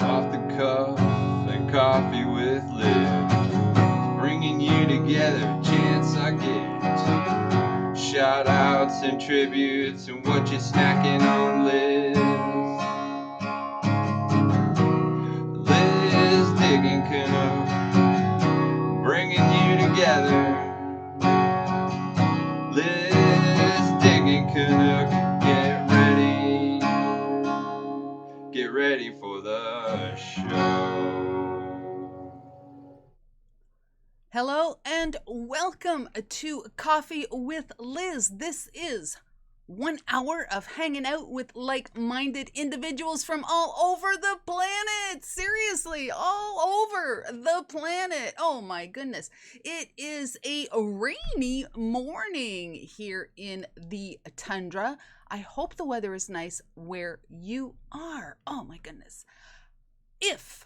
Off the cuff and coffee with Liz, bringing you together, chance I get. Shout outs and tributes and what you're snacking on, Liz. Liz digging canoe, bringing you together. Liz digging canoe, get ready for the show. Hello and welcome to Coffee with Liz. This is 1 hour of hanging out with like-minded individuals from all over the planet. Seriously, all over the planet. Oh my goodness. It is a rainy morning here in the tundra. I hope the weather is nice where you are. Oh my goodness. If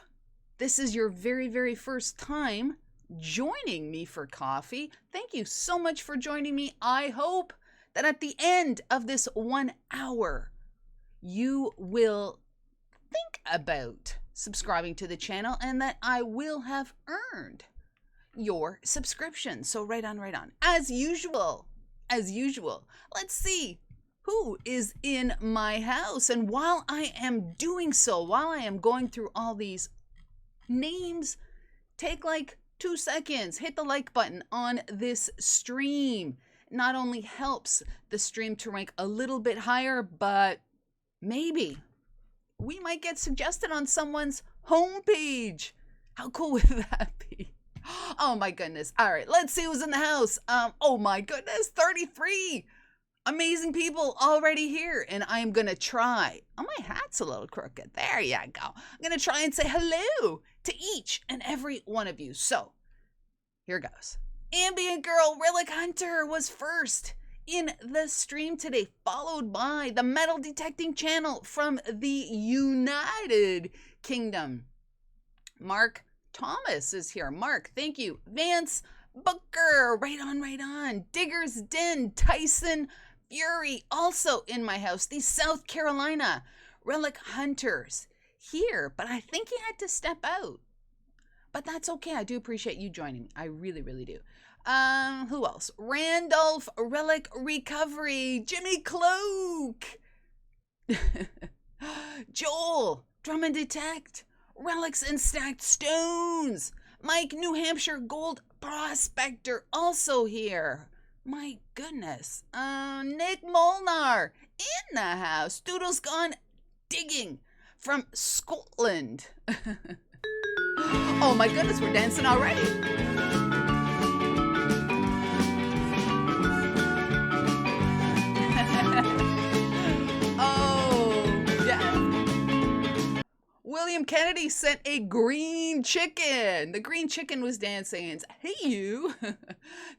this is your very, very first time joining me for coffee, thank you so much for joining me. I hope that at the end of this 1 hour, you will think about subscribing to the channel and that I will have earned your subscription. So right on. As usual, let's see who is in my house. And while I am doing so, while I am going through all these names, take like 2 seconds, hit the like button on this stream. Not only helps the stream to rank a little bit higher, but maybe we might get suggested on someone's homepage. How cool would that be? Oh my goodness. All right, let's see who's in the house. Oh my goodness, 33 amazing people already here, and I am gonna try. Oh, my hat's a little crooked. There you go. I'm gonna try and say hello to each and every one of you. So here goes. Ambient Girl Relic Hunter was first in the stream today, followed by the Metal Detecting channel from the United Kingdom. Mark Thomas is here. Mark, thank you. Vance Booker, right on. Digger's Den, Tyson Fury, also in my house. The South Carolina Relic Hunters here, but I think he had to step out. But that's okay. I do appreciate you joining me. I really, really do. Who else? Randolph Relic Recovery, Jimmy Cloak, Joel Drum and Detect, Relics and Stacked Stones, Mike New Hampshire Gold Prospector, also here. My goodness. Nick Molnar in the house. Doodle's Gone Digging from Scotland. Oh my goodness, we're dancing already. Oh, yeah. William Kennedy sent a green chicken. The green chicken was dancing and said, hey you.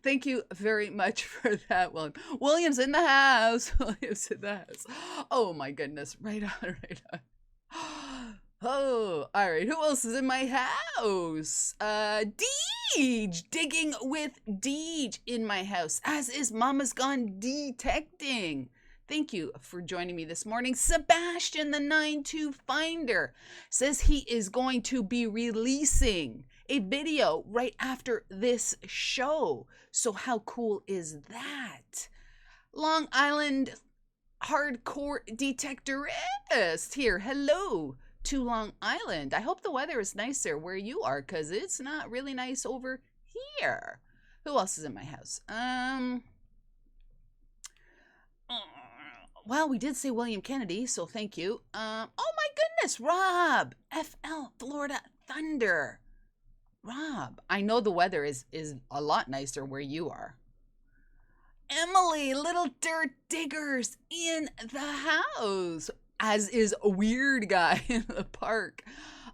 Thank you very much for that, William. William's in the house. William's in the house. Oh my goodness. Right on. Oh, all right. Who else is in my house? Deej, Digging with Deej in my house, as is Mama's Gone Detecting. Thank you for joining me this morning. Sebastian the 9-2 Finder says he is going to be releasing a video right after this show. So how cool is that? Long Island Hardcore Detectorist here. Hello to Long Island. I hope the weather is nice there where you are, because it's not really nice over here. Who else is in my house? Well, we did say William Kennedy, so thank you. Oh my goodness, Rob, FL Florida Thunder. Rob, I know the weather is a lot nicer where you are. Emily, Little Dirt Diggers in the house, as is a weird guy in the park.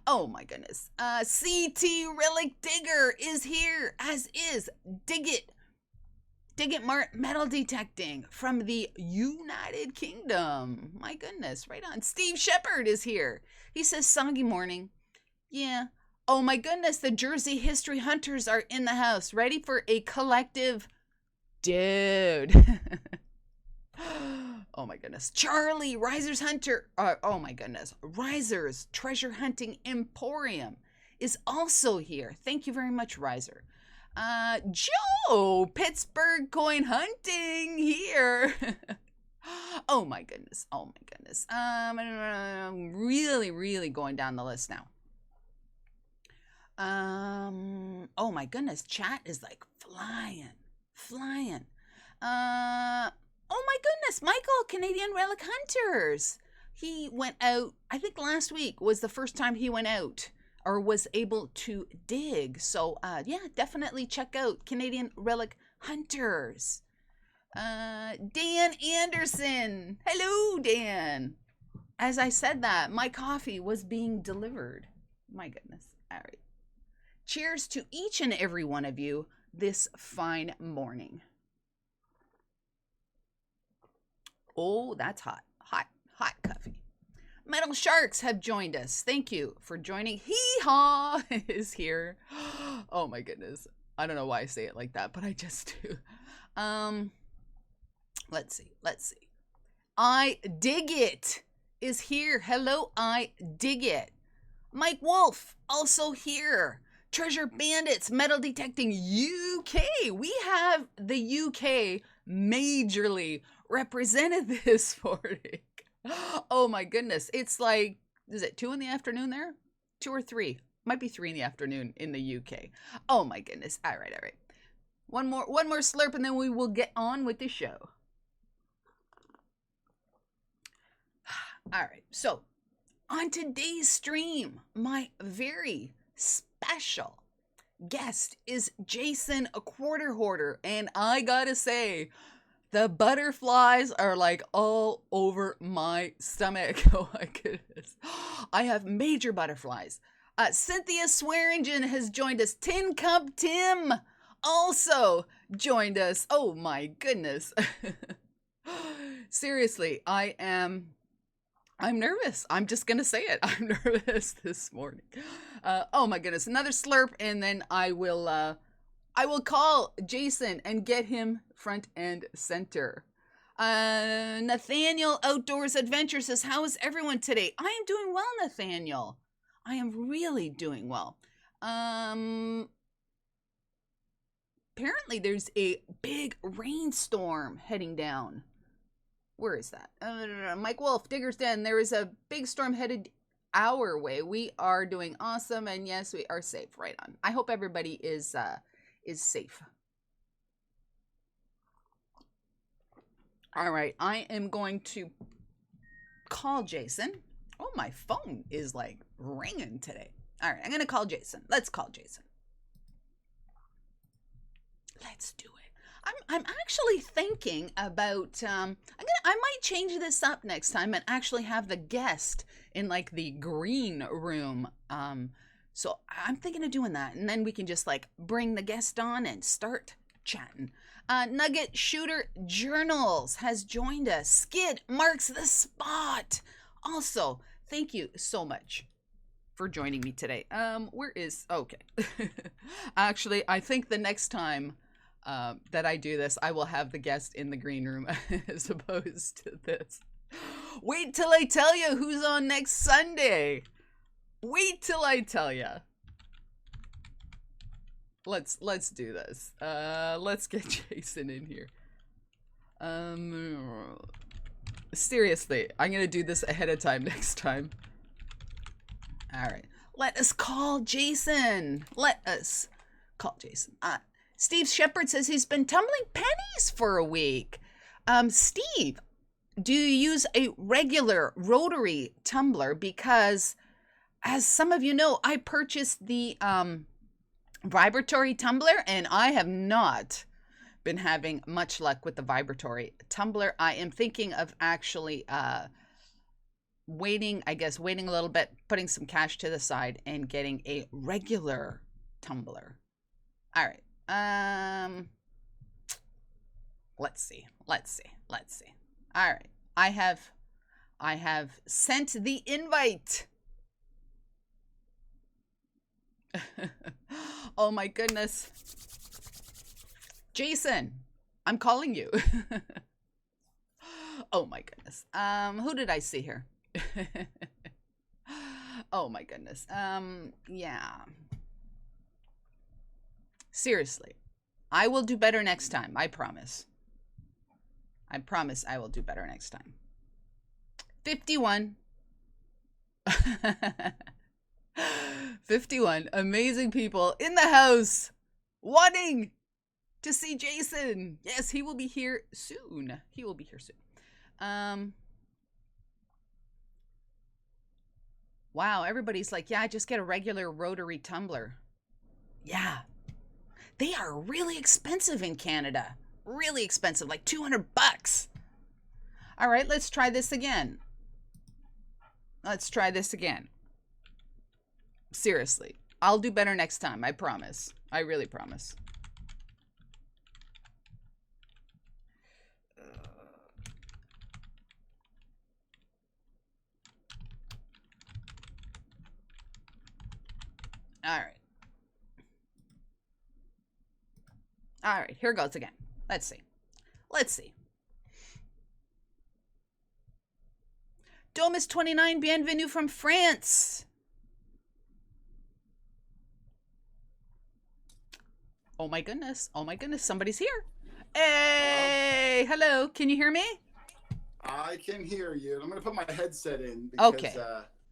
Oh my goodness. CT Relic Digger is here, as is Dig It 𝗥𝗔𝗗𝗓𝗪 Metal Detecting from the United Kingdom. My goodness, right on. Steve Shepard is here. He says, soggy morning. Yeah. Oh my goodness, the Jersey History Hunters are in the house, ready for a collective dude. Oh my goodness. Charlie, Riser's Hunter. Oh my goodness. Riser's Treasure Hunting Emporium is also here. Thank you very much, Riser. Joe, Pittsburgh Coin Hunting here. Oh my goodness. Oh my goodness. I'm really going down the list now. Oh my goodness. Chat is like flying. Oh my goodness. Michael, Canadian Relic Hunters. He went out, I think last week was the first time he went out or was able to dig. So, yeah, definitely check out Canadian Relic Hunters. Dan Anderson. Hello, Dan. As I said that, my coffee was being delivered. My goodness. All right. Cheers to each and every one of you this fine morning. Oh, that's hot. Hot coffee. Metal Sharks have joined us. Thank you for joining. Hee-haw is here. Oh my goodness. I don't know why I say it like that, but I just do. Let's see. I Dig It is here. Hello, I Dig It. Mike Wolf, also here. Treasure Bandits, Metal Detecting UK. We have the UK majorly represented this morning. Oh my goodness. It's like, is it 2 in the afternoon there? 2 or 3? Might be 3 in the afternoon in the UK. Oh my goodness. All right. One more slurp and then we will get on with the show. All right. So on today's stream, my very special guest is Jason, a quarter hoarder. And I gotta say, the butterflies are like all over my stomach. Oh my goodness. I have major butterflies. Cynthia Swearingen has joined us. Tin Cup Tim also joined us. Oh my goodness. Seriously, I'm nervous. I'm just going to say it. I'm nervous this morning. Oh my goodness. Another slurp and then I will call Jason and get him front and center. Nathaniel Outdoors Adventure says, how is everyone today? I am doing well, Nathaniel. I am really doing well. Apparently there's a big rainstorm heading down. Where is that? Mike Wolf, Digger's Den. There is a big storm headed our way. We are doing awesome. And yes, we are safe. Right on. I hope everybody is safe. All right, I am going to call Jason. Oh, my phone is like ringing today. All right, I'm going to call Jason. Let's call Jason. Let's do it. I'm actually thinking about I might change this up next time and actually have the guest in like the green room. So I'm thinking of doing that, and then we can just like bring the guest on and start chatting. Nugget Shooter Journals has joined us. Skid marks the spot. Also, thank you so much for joining me today. Okay. Actually, I think the next time that I do this, I will have the guest in the green room as opposed to this. Wait till I tell you who's on next Sunday. Wait till I tell you. Let's do this. Let's get Jason in here. Seriously, I'm gonna do this ahead of time next time. All right, let us call Jason. Steve Shepard says he's been tumbling pennies for a week. Steve, do you use a regular rotary tumbler? Because as some of you know, I purchased the vibratory tumbler and I have not been having much luck with the vibratory tumbler. I am thinking of actually waiting a little bit, putting some cash to the side and getting a regular tumbler. All right. Let's see. All right. I have sent the invite. Oh my goodness. Jason, I'm calling you. Oh my goodness. Who did I see here? Oh my goodness. Yeah. Seriously. I will do better next time. I promise. I promise I will do better next time. 51. 51 amazing people in the house wanting to see Jason. Yes, he will be here soon. He will be here soon. Wow, everybody's like, yeah, just get a regular rotary tumbler. Yeah. They are really expensive in Canada. Really expensive, like $200. All right, let's try this again. Let's try this again. Seriously, I'll do better next time. I promise. I really promise. All right. All right, here goes again. Let's see. Let's see. Domus 29, bienvenue from France. Oh my goodness. Oh my goodness. Somebody's here. Hey, hello. Can you hear me? I can hear you. I'm going to put my headset in because okay.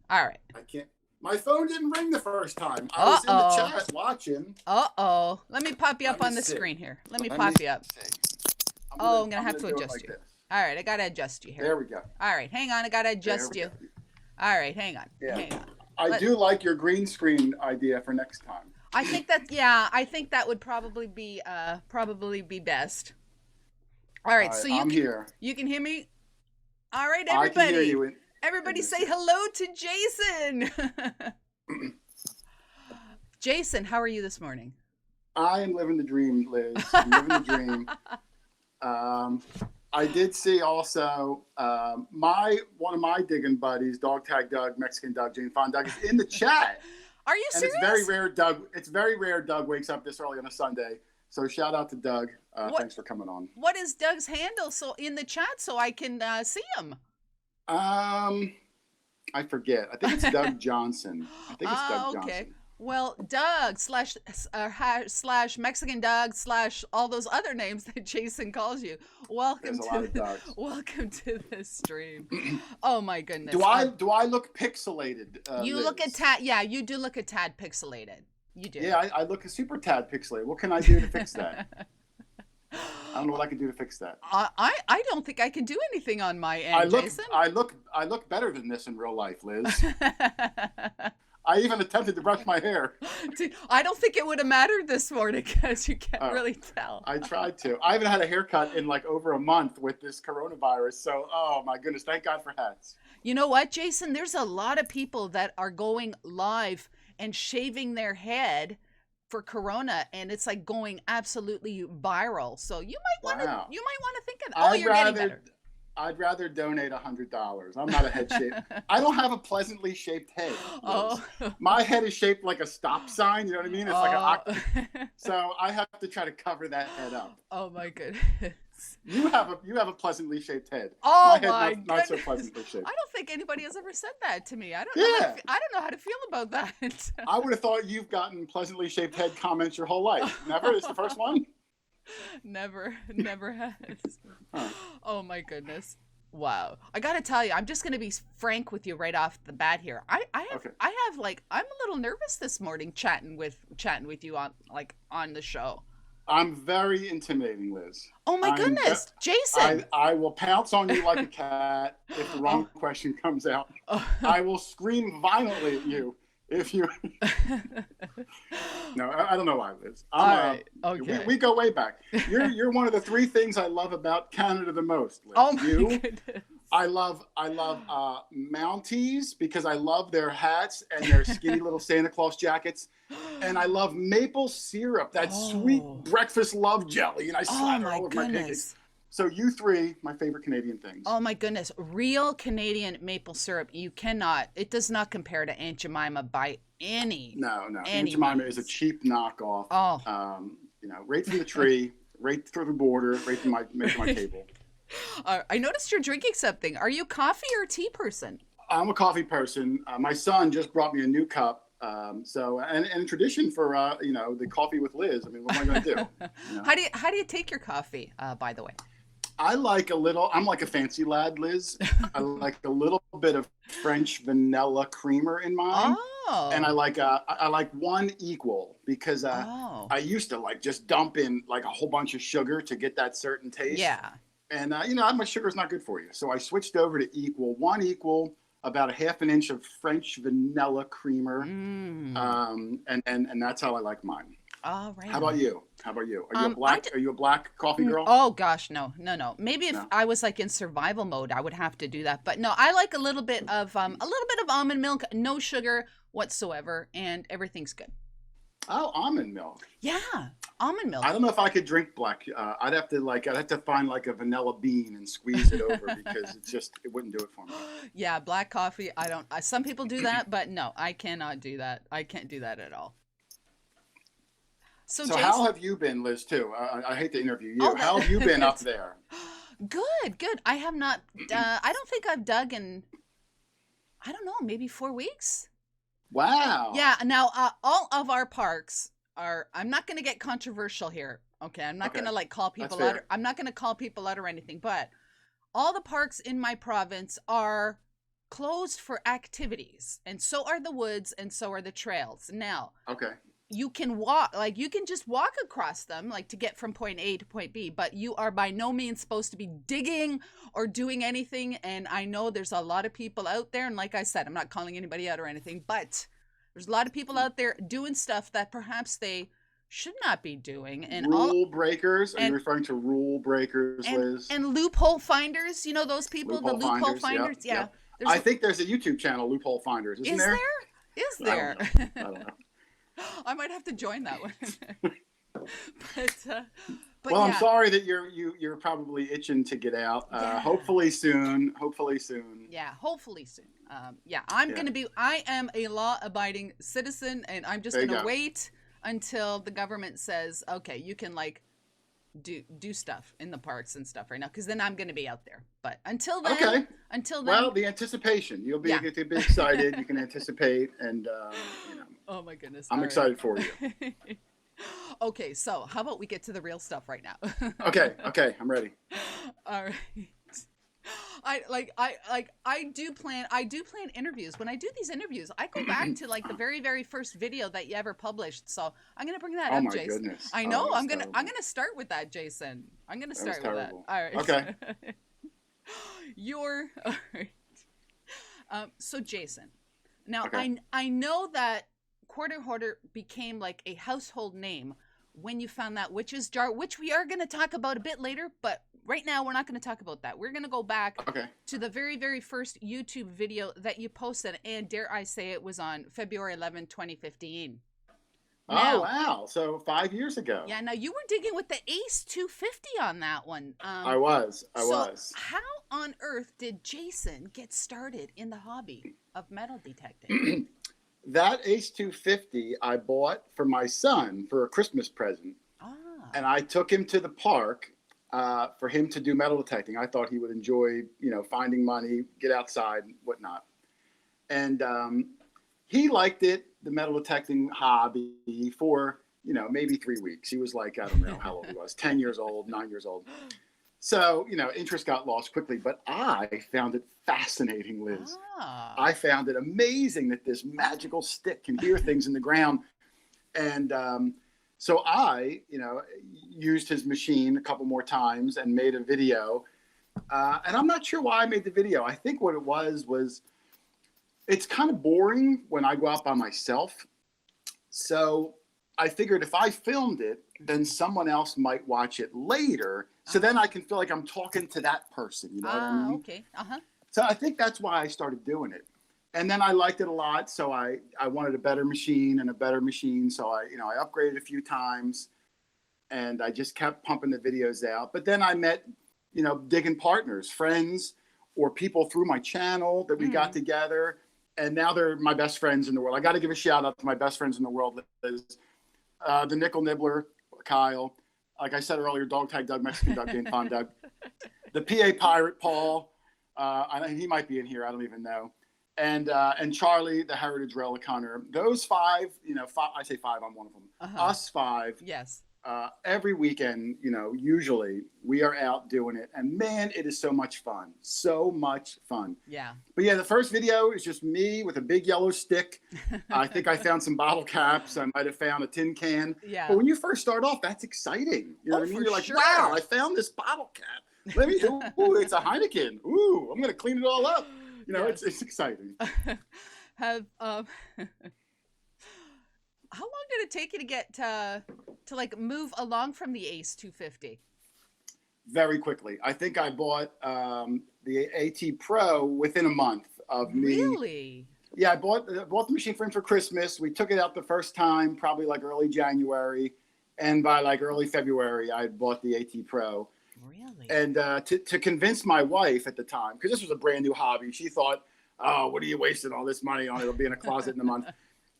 All right. I can't. My phone didn't ring the first time. I was in the chat watching. Uh-oh. Let me pop you up on the screen here. Let me pop you up. Oh, I'm going to have to adjust you. All right. I got to adjust you here. There we go. All right. Hang on. I got to adjust you. All right. Hang on. Yeah. Hang on. I do like your green screen idea for next time. I think that, yeah, I think that would probably be best. All right. So I'm here. You can hear me? All right, everybody. I can hear you. Everybody say hello to Jason. Jason, how are you this morning? I am living the dream, Liz. I'm living the dream. I did see also one of my digging buddies, Dog Tag Doug, Mexican Doug, Jane Fond Doug, is in the chat. Are you serious? It's very rare Doug wakes up this early on a Sunday. So shout out to Doug. Thanks for coming on. What is Doug's handle in the chat so I can see him? I forget. I think it's Doug Johnson. Doug Johnson. Well, Doug slash Mexican Doug slash all those other names that Jason calls you. Welcome to the stream. Oh my goodness. Do I look pixelated? You Liz? Look a tad. Yeah, you do look a tad pixelated. You do. Yeah, I look a super tad pixelated. What can I do to fix that? I don't know what I can do to fix that. I don't think I can do anything on my end, Jason. I look better than this in real life, Liz. I even attempted to brush my hair. I don't think it would have mattered this morning because you can't really tell. I tried to. I haven't had a haircut in like over a month with this coronavirus. So, oh my goodness, thank God for hats. You know what, Jason? There's a lot of people that are going live and shaving their head for Corona, and it's like going absolutely viral. So you might want to think of that. Oh, you're getting better. I'd rather donate $100. I'm not a head shape. I don't have a pleasantly shaped head. Oh. My head is shaped like a stop sign. You know what I mean? It's like an so I have to try to cover that head up. Oh my goodness. You have a pleasantly shaped head. Oh my head's not so pleasantly shaped. I don't think anybody has ever said that to me. I don't know how to feel about that. I would have thought you've gotten pleasantly shaped head comments your whole life. Never is the first one. Never has. Huh. Oh my goodness. Wow. I gotta tell you, I'm just gonna be frank with you right off the bat here. I'm a little nervous this morning chatting with you on the show. I'm very intimidating, Liz. Oh my goodness, Jason! I will pounce on you like a cat if the wrong question comes out. I will scream violently at you if you. No, I don't know why, Liz. All right. Okay. We go way back. You're one of the three things I love about Canada the most, Liz. Oh my goodness. I love Mounties because I love their hats and their skinny little Santa Claus jackets. And I love maple syrup, that sweet breakfast love jelly, and I slather all over my pancakes. So you three, my favorite Canadian things. Oh my goodness. Real Canadian maple syrup. It does not compare to Aunt Jemima by any. No. Any Aunt Jemima means. is a cheap knockoff. Oh. Right from the tree, right through the border, right to my table. I noticed you're drinking something. Are you a coffee or a tea person? I'm a coffee person. My son just brought me a new cup. And tradition for the coffee with Liz. I mean, what am I going to do? You know? How do you take your coffee? By the way, I'm like a fancy lad, Liz. I like a little bit of French vanilla creamer in mine. Oh. And I like one equal because I used to like just dump in like a whole bunch of sugar to get that certain taste. Yeah. And my sugar is not good for you, so I switched over to one equal. About a half an inch of French vanilla creamer, and that's how I like mine. All right. How about you? Are you a black coffee girl? Oh gosh, no. Maybe if I was like in survival mode, I would have to do that. But no, I like a little bit of almond milk, no sugar whatsoever, and everything's good. Oh, almond milk. Yeah, almond milk. I don't know if I could drink black. I'd have to find like a vanilla bean and squeeze it over because it wouldn't do it for me. Yeah, black coffee. I don't. Some people do that, but no, I cannot do that. I can't do that at all. So Jason, how have you been, Liz? Too. I hate to interview you. How have you been up there? Good. I have not. I don't think I've dug in. I don't know, maybe 4 weeks. Wow. Yeah. Now, all of our parks are. I'm not going to get controversial here. Okay. I'm not going to like call people out. I'm not going to call people out or anything. But all the parks in my province are closed for activities, and so are the woods, and so are the trails. Now. Okay. You can just walk across them, like to get from point A to point B, but you are by no means supposed to be digging or doing anything. And I know there's a lot of people out there, and like I said, I'm not calling anybody out or anything, but there's a lot of people out there doing stuff that perhaps they should not be doing. And rule breakers? Are you referring to rule breakers, Liz? And loophole finders, those people, the loophole finders. Yep. I think there's a YouTube channel, Loophole Finders, isn't there? Is there? I don't know. I might have to join that one. but well, I'm sorry that you're probably itching to get out. Hopefully soon. Yeah, hopefully soon. I am a law-abiding citizen, and I'm just gonna wait until the government says, okay, you can like do stuff in the parks and stuff right now, because then I'm gonna be out there. But until then, well, the anticipation, you'll be excited. You can anticipate, and oh my goodness, I'm excited for you. Okay, so how about we get to the real stuff right now? Okay, I'm ready. All right. I do plan interviews. When I do these interviews, I go back to like the very, very first video that you ever published. So I'm gonna bring that up, Jason. Oh my goodness. I know. I'm gonna start with that, Jason. I'm gonna start with that. All right. Okay. All right. So Jason, now I know that Hoarder became like a household name when you found that witch's jar, which we are going to talk about a bit later, but right now we're not going to talk about that. We're going to go back to the very, very first YouTube video that you posted, and dare I say it was on February 11, 2015. Now, oh, wow. So 5 years ago. Yeah, now you were digging with the Ace 250 on that one. I was. How on earth did Jason get started in the hobby of metal detecting? That Ace 250 I bought for my son for a Christmas present. And I took him to the park for him to do metal detecting. I thought he would enjoy, finding money, get outside, and whatnot. And he liked it, the metal detecting hobby, for, maybe 3 weeks. He was like, I don't know how old he was, 10 years old, 9 years old. So, interest got lost quickly, but I found it fascinating, Liz. I found it amazing that this magical stick can hear things in the ground. And so I, used his machine a couple more times and made a video. And I'm not sure why I made the video. I think what it was it's kind of boring when I go out by myself. So I figured if I filmed it, then someone else might watch it later. So then I can feel like I'm talking to that person, you know what I mean? Okay. So I think that's why I started doing it. And then I liked it a lot. So I wanted a better machine. So I upgraded a few times, and I just kept pumping the videos out. But then I met, you know, digging partners, friends, or people through my channel that we got together. And now they're my best friends in the world. I got to give a shout out to my best friends in the world. Liz, the nickel nibbler, Kyle. Like I said earlier, dog tag Doug, Mexican Doug, Dane Pond Doug. The PA pirate, Paul. He might be in here. I don't even know. And Charlie, the heritage relic hunter. Those five, you know, I say five, I'm one of them. Us five. Yes. Every weekend, you know, usually we are out doing it. And man, it is so much fun. So much fun. Yeah. But yeah, the first video is just me with a big yellow stick. I think I found some bottle caps. I might have found a tin can. Yeah. But when you first start off, that's exciting. You know what I mean? You're like, sure. wow, I found this bottle cap. Let me, ooh, it's a Heineken. Ooh, I'm going to clean it all up. You know, yes. it's exciting. How long did it take you to get to like move along from the Ace 250? Very quickly. I think I bought the AT Pro within a month of me. Really? Yeah, I bought the machine for him for Christmas. We took it out the first time, probably like early January. And by like early February, I bought the AT Pro. Really? And to convince my wife at the time, because this was a brand new hobby, she thought, oh, what are you wasting all this money on? It'll be in a closet in a month.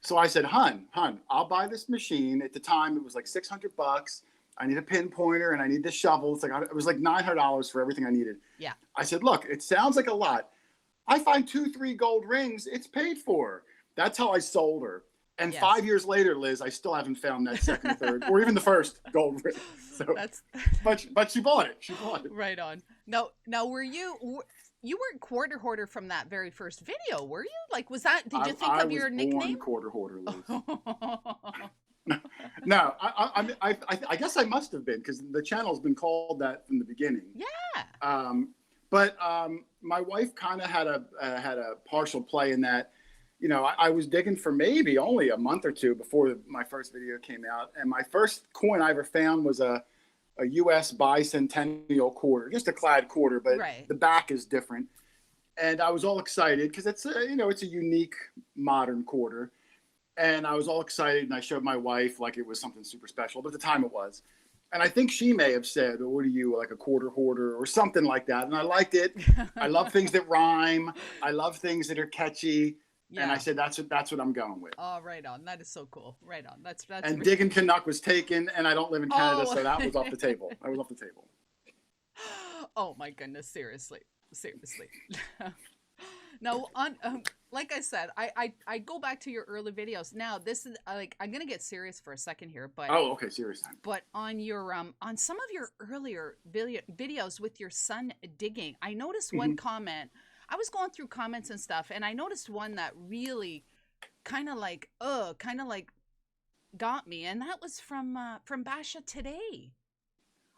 So I said, hun, I'll buy this machine. At the time, it was like $600. I need a pinpointer and I need the shovel. It was like $900 for everything I needed. Yeah. I said, look, it sounds like a lot. I find 2-3 gold rings. It's paid for. That's how I sold her. And yes. 5 years later, Liz, I still haven't found that second, third, or even the first gold ring. So, but she bought it. She bought it. Right on. Now, were you weren't Quarter Hoarder from that very first video, were you? Like, was that? Did you think of your nickname? Quarter Hoarder, Liz. No, I guess I must have been, because the channel's been called that from the beginning. Yeah. But my wife kind of had a partial play in that. You know, I was digging for maybe only a month or two before my first video came out, and my first coin I ever found was a U.S. bicentennial quarter, just a clad quarter, but right. The back is different. And I was all excited because it's a unique modern quarter. And I was all excited, and I showed my wife like it was something super special, but at the time it was. And I think she may have said, oh, what are you, like a quarter hoarder or something like that. And I liked it. I love things that rhyme. I love things that are catchy. Yeah. And I said, that's what I'm going with. Oh, right on. That is so cool. Right on. That's and Digging Canuck was taken, and I don't live in Canada, so that was off the table. I was off the table. Oh my goodness! Seriously. Now, like I said, I go back to your early videos. Now, this is like, I'm gonna get serious for a second here, but okay, serious time. But on your on some of your earlier videos with your son digging, I noticed one comment. I was going through comments and stuff, and I noticed one that really kind of like got me, and that was from Basha today.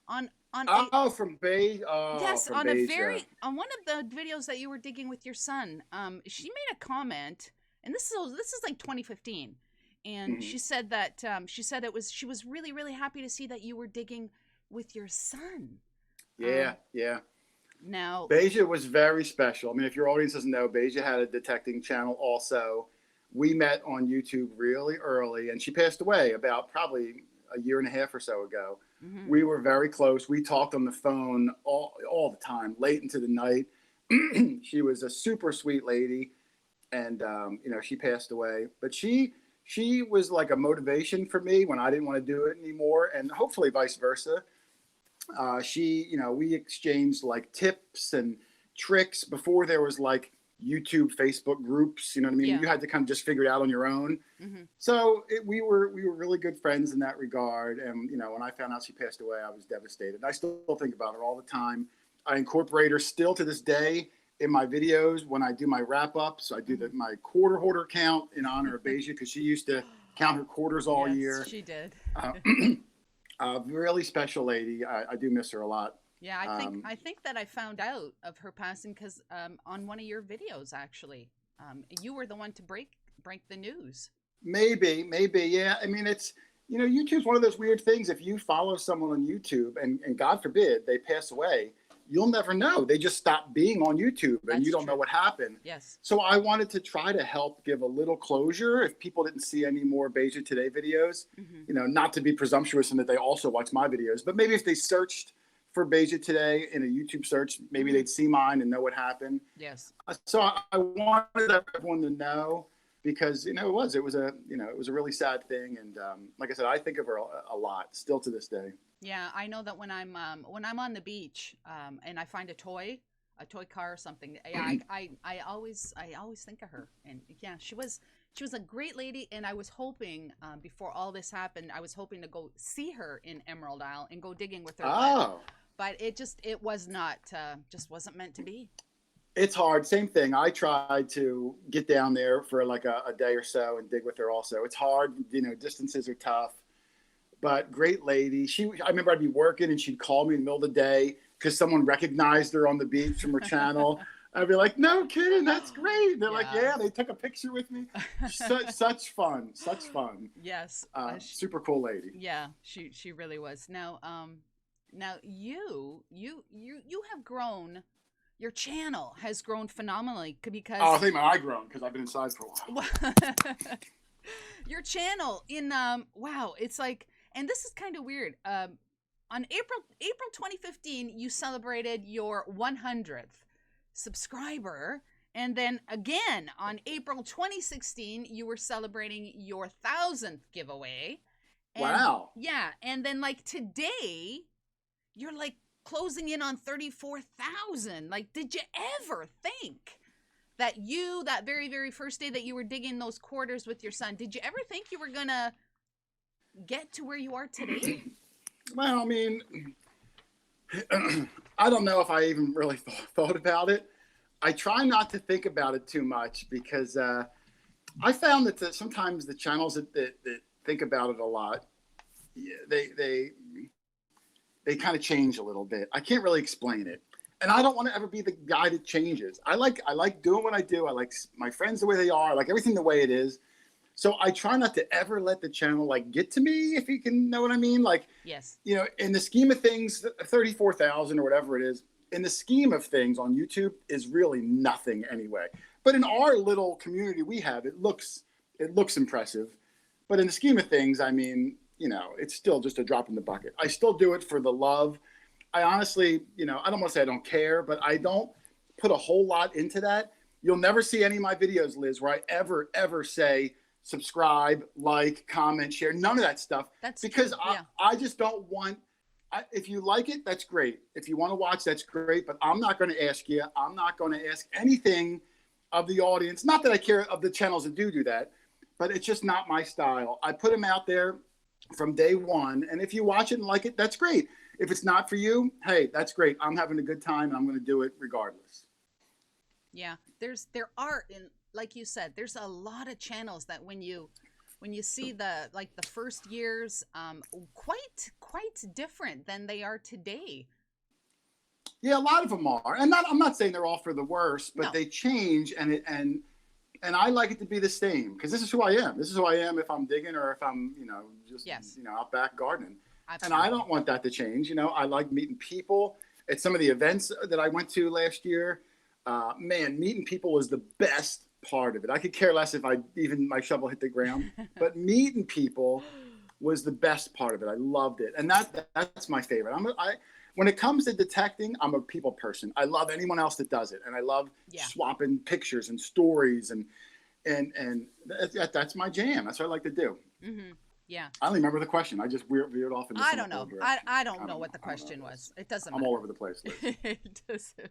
From Bay. Yes, from on Beja. on one of the videos that you were digging with your son. She made a comment, and this is like 2015, and she said that she was really happy to see that you were digging with your son. Yeah. Now, Beja was very special. I mean, if your audience doesn't know, Beja had a detecting channel also. We met on YouTube really early, and she passed away about probably a year and a half or so ago. We were very close. We talked on the phone all the time, late into the night. She was a super sweet lady, and she passed away. But she was like a motivation for me when I didn't want to do it anymore, and hopefully vice versa. We exchanged like tips and tricks before there was like YouTube, Facebook groups. You know what I mean? Yeah. You had to kind of just figure it out on your own. So we were really good friends in that regard. And when I found out she passed away, I was devastated. I still think about her all the time. I incorporate her still to this day in my videos when I do my wrap ups. I do my quarter hoarder count in honor of Beja, because she used to count her quarters all year. She did. Really special lady. I do miss her a lot. Yeah, I think that I found out of her passing because on one of your videos, actually, you were the one to break the news. Maybe, yeah. I mean, it's YouTube's one of those weird things. If you follow someone on YouTube and God forbid they pass away, you'll never know. They just stop being on YouTube, and you don't know what happened. Yes. So I wanted to try to help give a little closure if people didn't see any more Beja Today videos. Not to be presumptuous in that they also watch my videos, but maybe if they searched for 𝗥𝗔𝗗𝗓𝗪𝗧 today in a YouTube search, maybe they'd see mine and know what happened. Yes. So I wanted everyone to know, because it was a really sad thing, and like I said, I think of her a lot still to this day. Yeah, I know that when I'm on the beach and I find a toy car or something, I always think of her. And yeah, she was a great lady, and I was hoping before all this happened, I was hoping to go see her in Emerald Isle and go digging with her. Oh. But it was not just wasn't meant to be. It's hard. Same thing. I tried to get down there for like a day or so and dig with her also. It's hard. Distances are tough. But great lady. I remember I'd be working and she'd call me in the middle of the day because someone recognized her on the beach from her channel. I'd be like, no kidding, that's great. They're like, yeah, they took a picture with me. Such fun. Yes. Super cool lady. Yeah, she really was. Now you have grown. Your channel has grown phenomenally because. Oh, I think my eye grown because I've been inside for a while. Your channel wow, it's like. And this is kind of weird. On April 2015, you celebrated your 100th subscriber. And then again, on April 2016, you were celebrating your 1,000th giveaway. And, wow. Yeah. And then like today, you're like closing in on 34,000. Like, did you ever think that that very, very first day that you were digging those quarters with your son, did you ever think you were going to get to where you are today? Well, I mean, I don't know if I even really thought about it. I try not to think about it too much because I found that sometimes the channels that think about it a lot, they kind of change a little bit. I can't really explain it. And I don't want to ever be the guy that changes. I like doing what I do. I like my friends the way they are. I like everything the way it is. So I try not to ever let the channel like get to me, if you can know what I mean. Like, yes, in the scheme of things, 34,000 or whatever it is, in the scheme of things on YouTube is really nothing anyway. But in our little community we have, it looks impressive. But in the scheme of things, I mean, it's still just a drop in the bucket. I still do it for the love. I honestly, I don't want to say I don't care, but I don't put a whole lot into that. You'll never see any of my videos, Liz, where I ever say subscribe, like, comment, share, none of that stuff. That's because true. Yeah. I just don't want, if you like it, that's great. If you want to watch, that's great. But I'm not going to ask you. I'm not going to ask anything of the audience. Not that I care of the channels that do that, but it's just not my style. I put them out there from day one. And if you watch it and like it, that's great. If it's not for you, hey, that's great. I'm having a good time and I'm going to do it regardless. Yeah, like you said, there's a lot of channels that when you see the first years, quite different than they are today. Yeah, a lot of them are, and I'm not saying they're all for the worse, but they change, and I like it to be the same because this is who I am. This is who I am if I'm digging or if I'm just out back gardening. Absolutely. And I don't want that to change. I like meeting people at some of the events that I went to last year. Man, meeting people was the best part of it. I could care less if my shovel hit the ground, but meeting people was the best part of it. I loved it, and that's my favorite. When it comes to detecting, I'm a people person. I love anyone else that does it, and I love swapping pictures and stories, and that's my jam. That's what I like to do. Mm-hmm. Yeah. I don't remember the question. I just veered off into. I don't know. I don't know what the question was. It doesn't matter. I'm all over the place. It doesn't.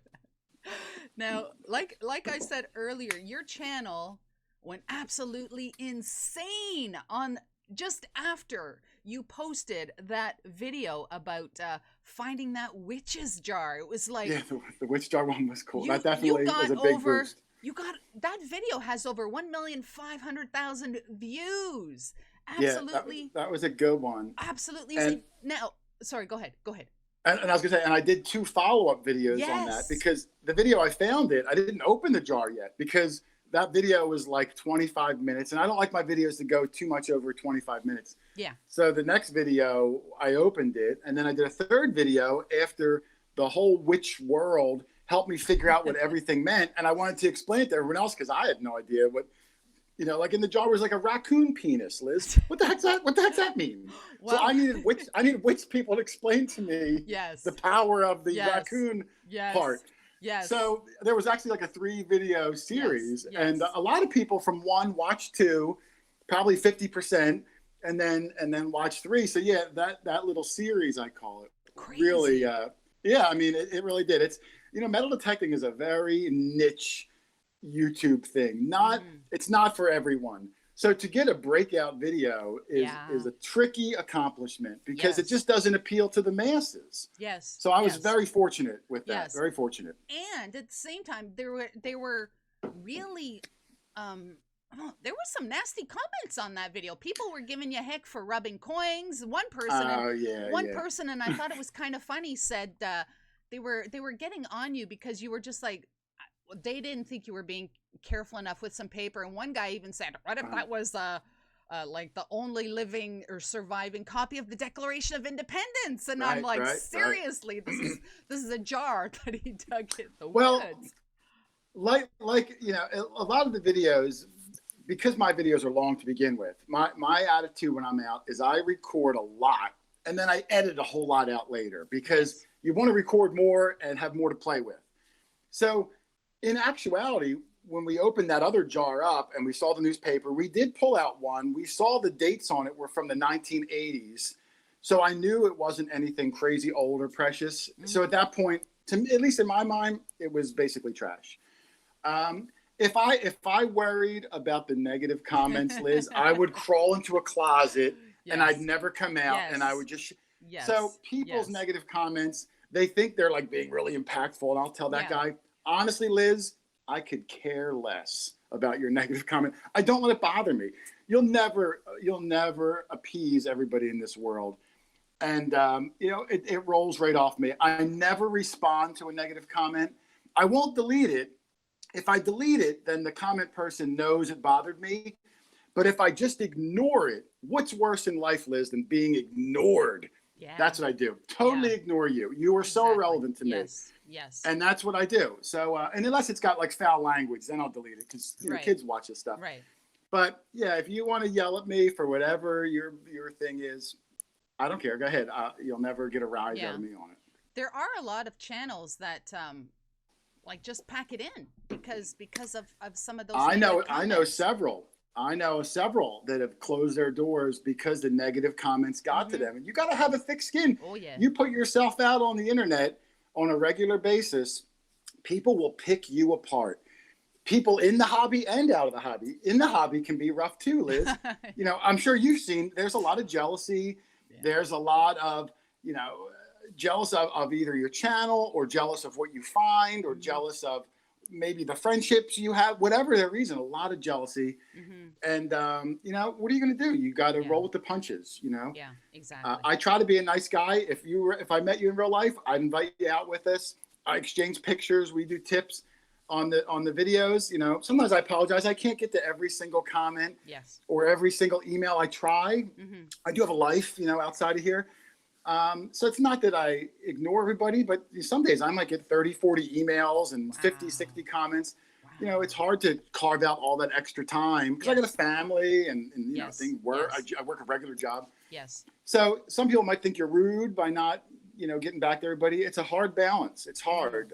Now, like I said earlier, your channel went absolutely insane on just after you posted that video about finding that witch's jar. It was like the witch jar one was cool. That definitely was a big boost. That video has over 1,500,000 views. Absolutely. Yeah, that was a good one. Absolutely. And now, sorry, go ahead. And I was gonna say, and I did 2 follow-up videos on that because the video I didn't open the jar yet because that video was like 25 minutes, and I don't like my videos to go too much over 25 minutes. Yeah. So the next video, I opened it, and then I did a 3rd video after the whole witch world helped me figure out what everything meant, and I wanted to explain it to everyone else because I had no idea what You know, like in the jar was like a raccoon penis, Liz. What the heck's that? What the heck's that mean? Well, so I needed witch people to explain to me the power of the raccoon part. Yes. So there was actually like a 3-video series, and a lot of people from 1 watched 2, probably 50%, and then watched 3. So yeah, that little series, I call it, crazy. Really, I mean, it really did. It's, you know, metal detecting is a very niche YouTube thing. It's not for everyone. So to get a breakout video is a tricky accomplishment because it just doesn't appeal to the masses. Yes. So I was very fortunate with that. Yes. Very fortunate. And at the same time, they were really there was some nasty comments on that video. People were giving you heck for rubbing coins. One person, and I thought it was kind of funny, said they were getting on you because you were just like, they didn't think you were being careful enough with some paper. And one guy even said, what if that was like the only living or surviving copy of the Declaration of Independence? And I'm like, seriously, this is a jar that he dug in the woods. Like you know, a lot of the videos, because my videos are long to begin with, my attitude when I'm out is I record a lot and then I edit a whole lot out later because you want to record more and have more to play with. So in actuality, when we opened that other jar up and we saw the newspaper, we did pull out one. We saw the dates on it were from the 1980s. So I knew it wasn't anything crazy old or precious. So at that point, at least in my mind, it was basically trash. If I worried about the negative comments, Liz, I would crawl into a closet and I'd never come out and I would just... So people's negative comments, they think they're like being really impactful. And I'll tell that guy, honestly, Liz, I could care less about your negative comment. I don't let it bother me. You'll never appease everybody in this world. And, you know, it rolls right off me. I never respond to a negative comment. I won't delete it. If I delete it, then the comment person knows it bothered me. But if I just ignore it, what's worse in life, Liz, than being ignored? Yeah. That's what I do. Totally ignore you. You are so irrelevant to me. Yes. And that's what I do. So, and unless it's got like foul language, then I'll delete it because you know, kids watch this stuff. Right. But yeah, if you want to yell at me for whatever your thing is, I don't care. Go ahead. You'll never get a rise out of me on it. There are a lot of channels that like just pack it in because of some of those. I know several. I know several that have closed their doors because the negative comments got to them. And you got to have a thick skin. Oh, yeah. You put yourself out on the internet on a regular basis, people will pick you apart. People in the hobby and out of the hobby. In the hobby can be rough too, Liz. You know, I'm sure you've seen there's a lot of jealousy. Yeah. There's a lot of, you know, jealous of either your channel or jealous of what you find or jealous of maybe the friendships you have, whatever the reason, a lot of jealousy. And, you know, what are you going to do? You got to roll with the punches, you know? Yeah, exactly. I try to be a nice guy. If I met you in real life, I'd invite you out with us. I exchange pictures. We do tips on the videos. You know, sometimes I apologize. I can't get to every single comment or every single email. I try. I do have a life, you know, outside of here. So it's not that I ignore everybody, but some days I might get 30, 40 emails and 50, 60 comments. You know, it's hard to carve out all that extra time because I got a family and you know, work. I work a regular job. So some people might think you're rude by not, you know, getting back to everybody. It's a hard balance. It's hard.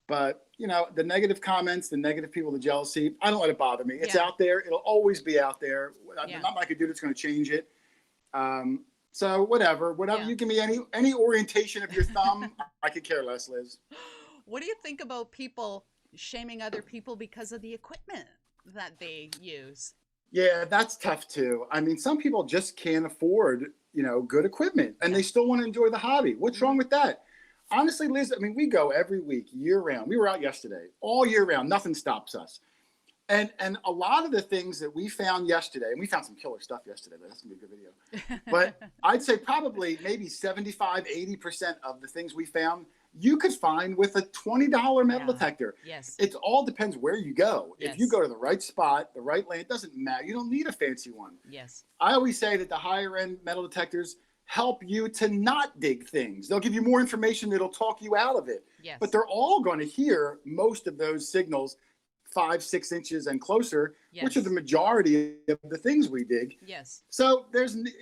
But, you know, the negative comments, the negative people, the jealousy, I don't let it bother me. It's out there. It'll always be out there. Nothing I could do that's going to change it. So whatever you give me any orientation of your thumb, I could care less, Liz. What do you think about people shaming other people because of the equipment that they use? Yeah, that's tough too. I mean, some people just can't afford, you know, good equipment and they still want to enjoy the hobby. What's wrong with that? Honestly, Liz, I mean, we go every week, year round. We were out yesterday, all year round. Nothing stops us. And a lot of the things that we found yesterday, and we found some killer stuff yesterday, but that's gonna be a good video. But I'd say probably maybe 75, 80% of the things we found, you could find with a $20 metal detector. It all depends where you go. If you go to the right spot, the right lane, it doesn't matter. You don't need a fancy one. I always say that the higher end metal detectors help you to not dig things. They'll give you more information that'll talk you out of it. But they're all going to hear most of those signals 5, 6 inches and closer, Yes. which are the majority of the things we dig. Yes. So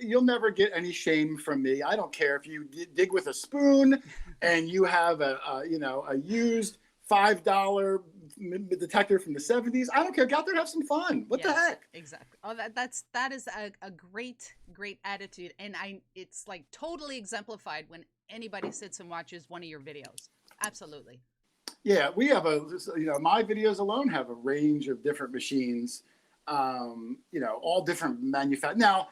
you'll never get any shame from me. I don't care if you dig with a spoon and you have a used $5 detector from the 70s. I don't care. Get out there and have some fun. What the heck? Exactly. Oh, that is a great attitude, and it's like totally exemplified when anybody sits and watches one of your videos. Absolutely. Yeah, we have my videos alone have a range of different machines, all different manufacturers. Now,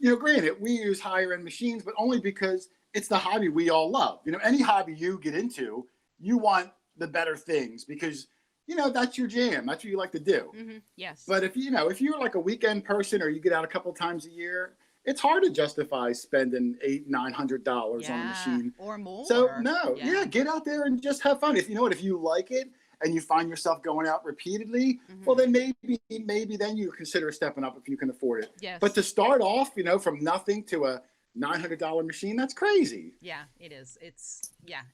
granted, we use higher end machines, but only because it's the hobby we all love. Any hobby you get into, you want the better things because, that's your jam. That's what you like to do. Mm-hmm. Yes. But if you're like a weekend person or you get out a couple times a year, it's hard to justify spending $800-900 on a machine or more. So get out there and just have fun. If you like it and you find yourself going out repeatedly, well then maybe then you consider stepping up if you can afford it. Yes. But to start off, from nothing to a $900 machine, that's crazy. Yeah, it is.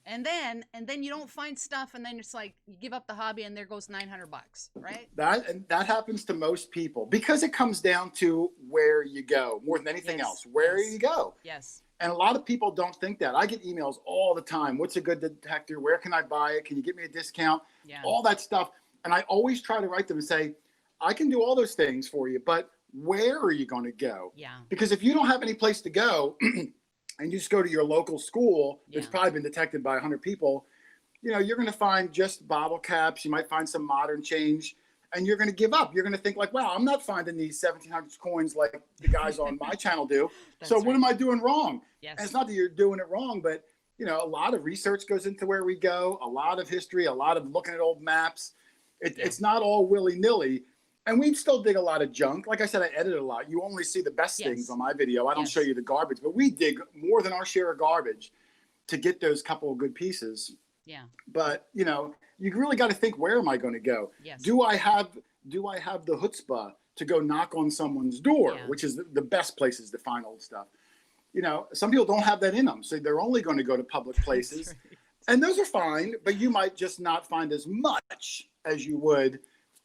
And then you don't find stuff, and then it's like you give up the hobby, and there goes $900, right? That happens to most people because it comes down to where you go more than anything else. Where you go. Yes. And a lot of people don't think that. I get emails all the time. What's a good detector? Where can I buy it? Can you get me a discount? Yeah. All that stuff. And I always try to write them and say, I can do all those things for you, but where are you going to go? Yeah. Because if you don't have any place to go and you just go to your local school, it's probably been detected by 100 people, you're going to find just bottle caps. You might find some modern change and you're going to give up. You're going to think like, wow, I'm not finding these 1700s coins like the guys on my channel do. So what am I doing wrong? Yes. And it's not that you're doing it wrong, but a lot of research goes into where we go, a lot of history, a lot of looking at old maps. It's not all willy-nilly. And we still dig a lot of junk. Like I said, I edit a lot. You only see the best things on my video. I don't show you the garbage, but we dig more than our share of garbage to get those couple of good pieces. Yeah. But, you really got to think, where am I going to go? Yes. Do I have the chutzpah to go knock on someone's door, which is the best places to find old stuff? Some people don't have that in them. So they're only going to go to public places. Right. And those are fine, but you might just not find as much as you would,